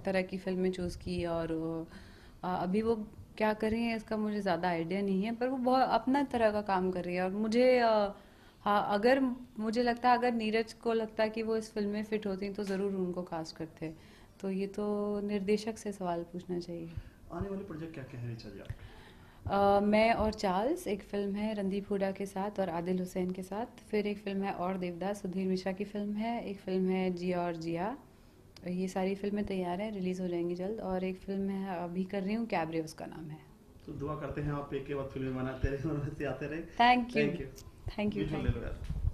तरह की फिल्में चूज़ की और अभी वो क्या कर रही हैं इसका मुझे ज़्यादा आइडिया नहीं है, पर वो बहुत अपना तरह का काम कर रही है। और मुझे हाँ, अगर मुझे लगता है, अगर नीरज को लगता है कि वो इस फिल्म में फिट होती तो ज़रूर उनको कास्ट करते। तो ये तो निर्देशक से सवाल पूछना चाहिए। आने वाले प्रोजेक्ट क्या क्या है रिचा जी? मैं और चार्ल्स, एक फ़िल्म है रणदीप हुडा के साथ और आदिल हुसैन के साथ। फिर एक फ़िल्म है और देवदास, सुधीर मिश्रा की फ़िल्म है। एक फ़िल्म है जिया और जिया। ये सारी फ़िल्में तैयार हैं, रिलीज़ हो जाएंगी जल्द। और एक फ़िल्म है अभी कर रही हूँ, कैबरे उसका नाम है। तो दुआ करते हैं आप एक के बाद फिल्में बनाते रहे और वैसे आते रहे। Thank you.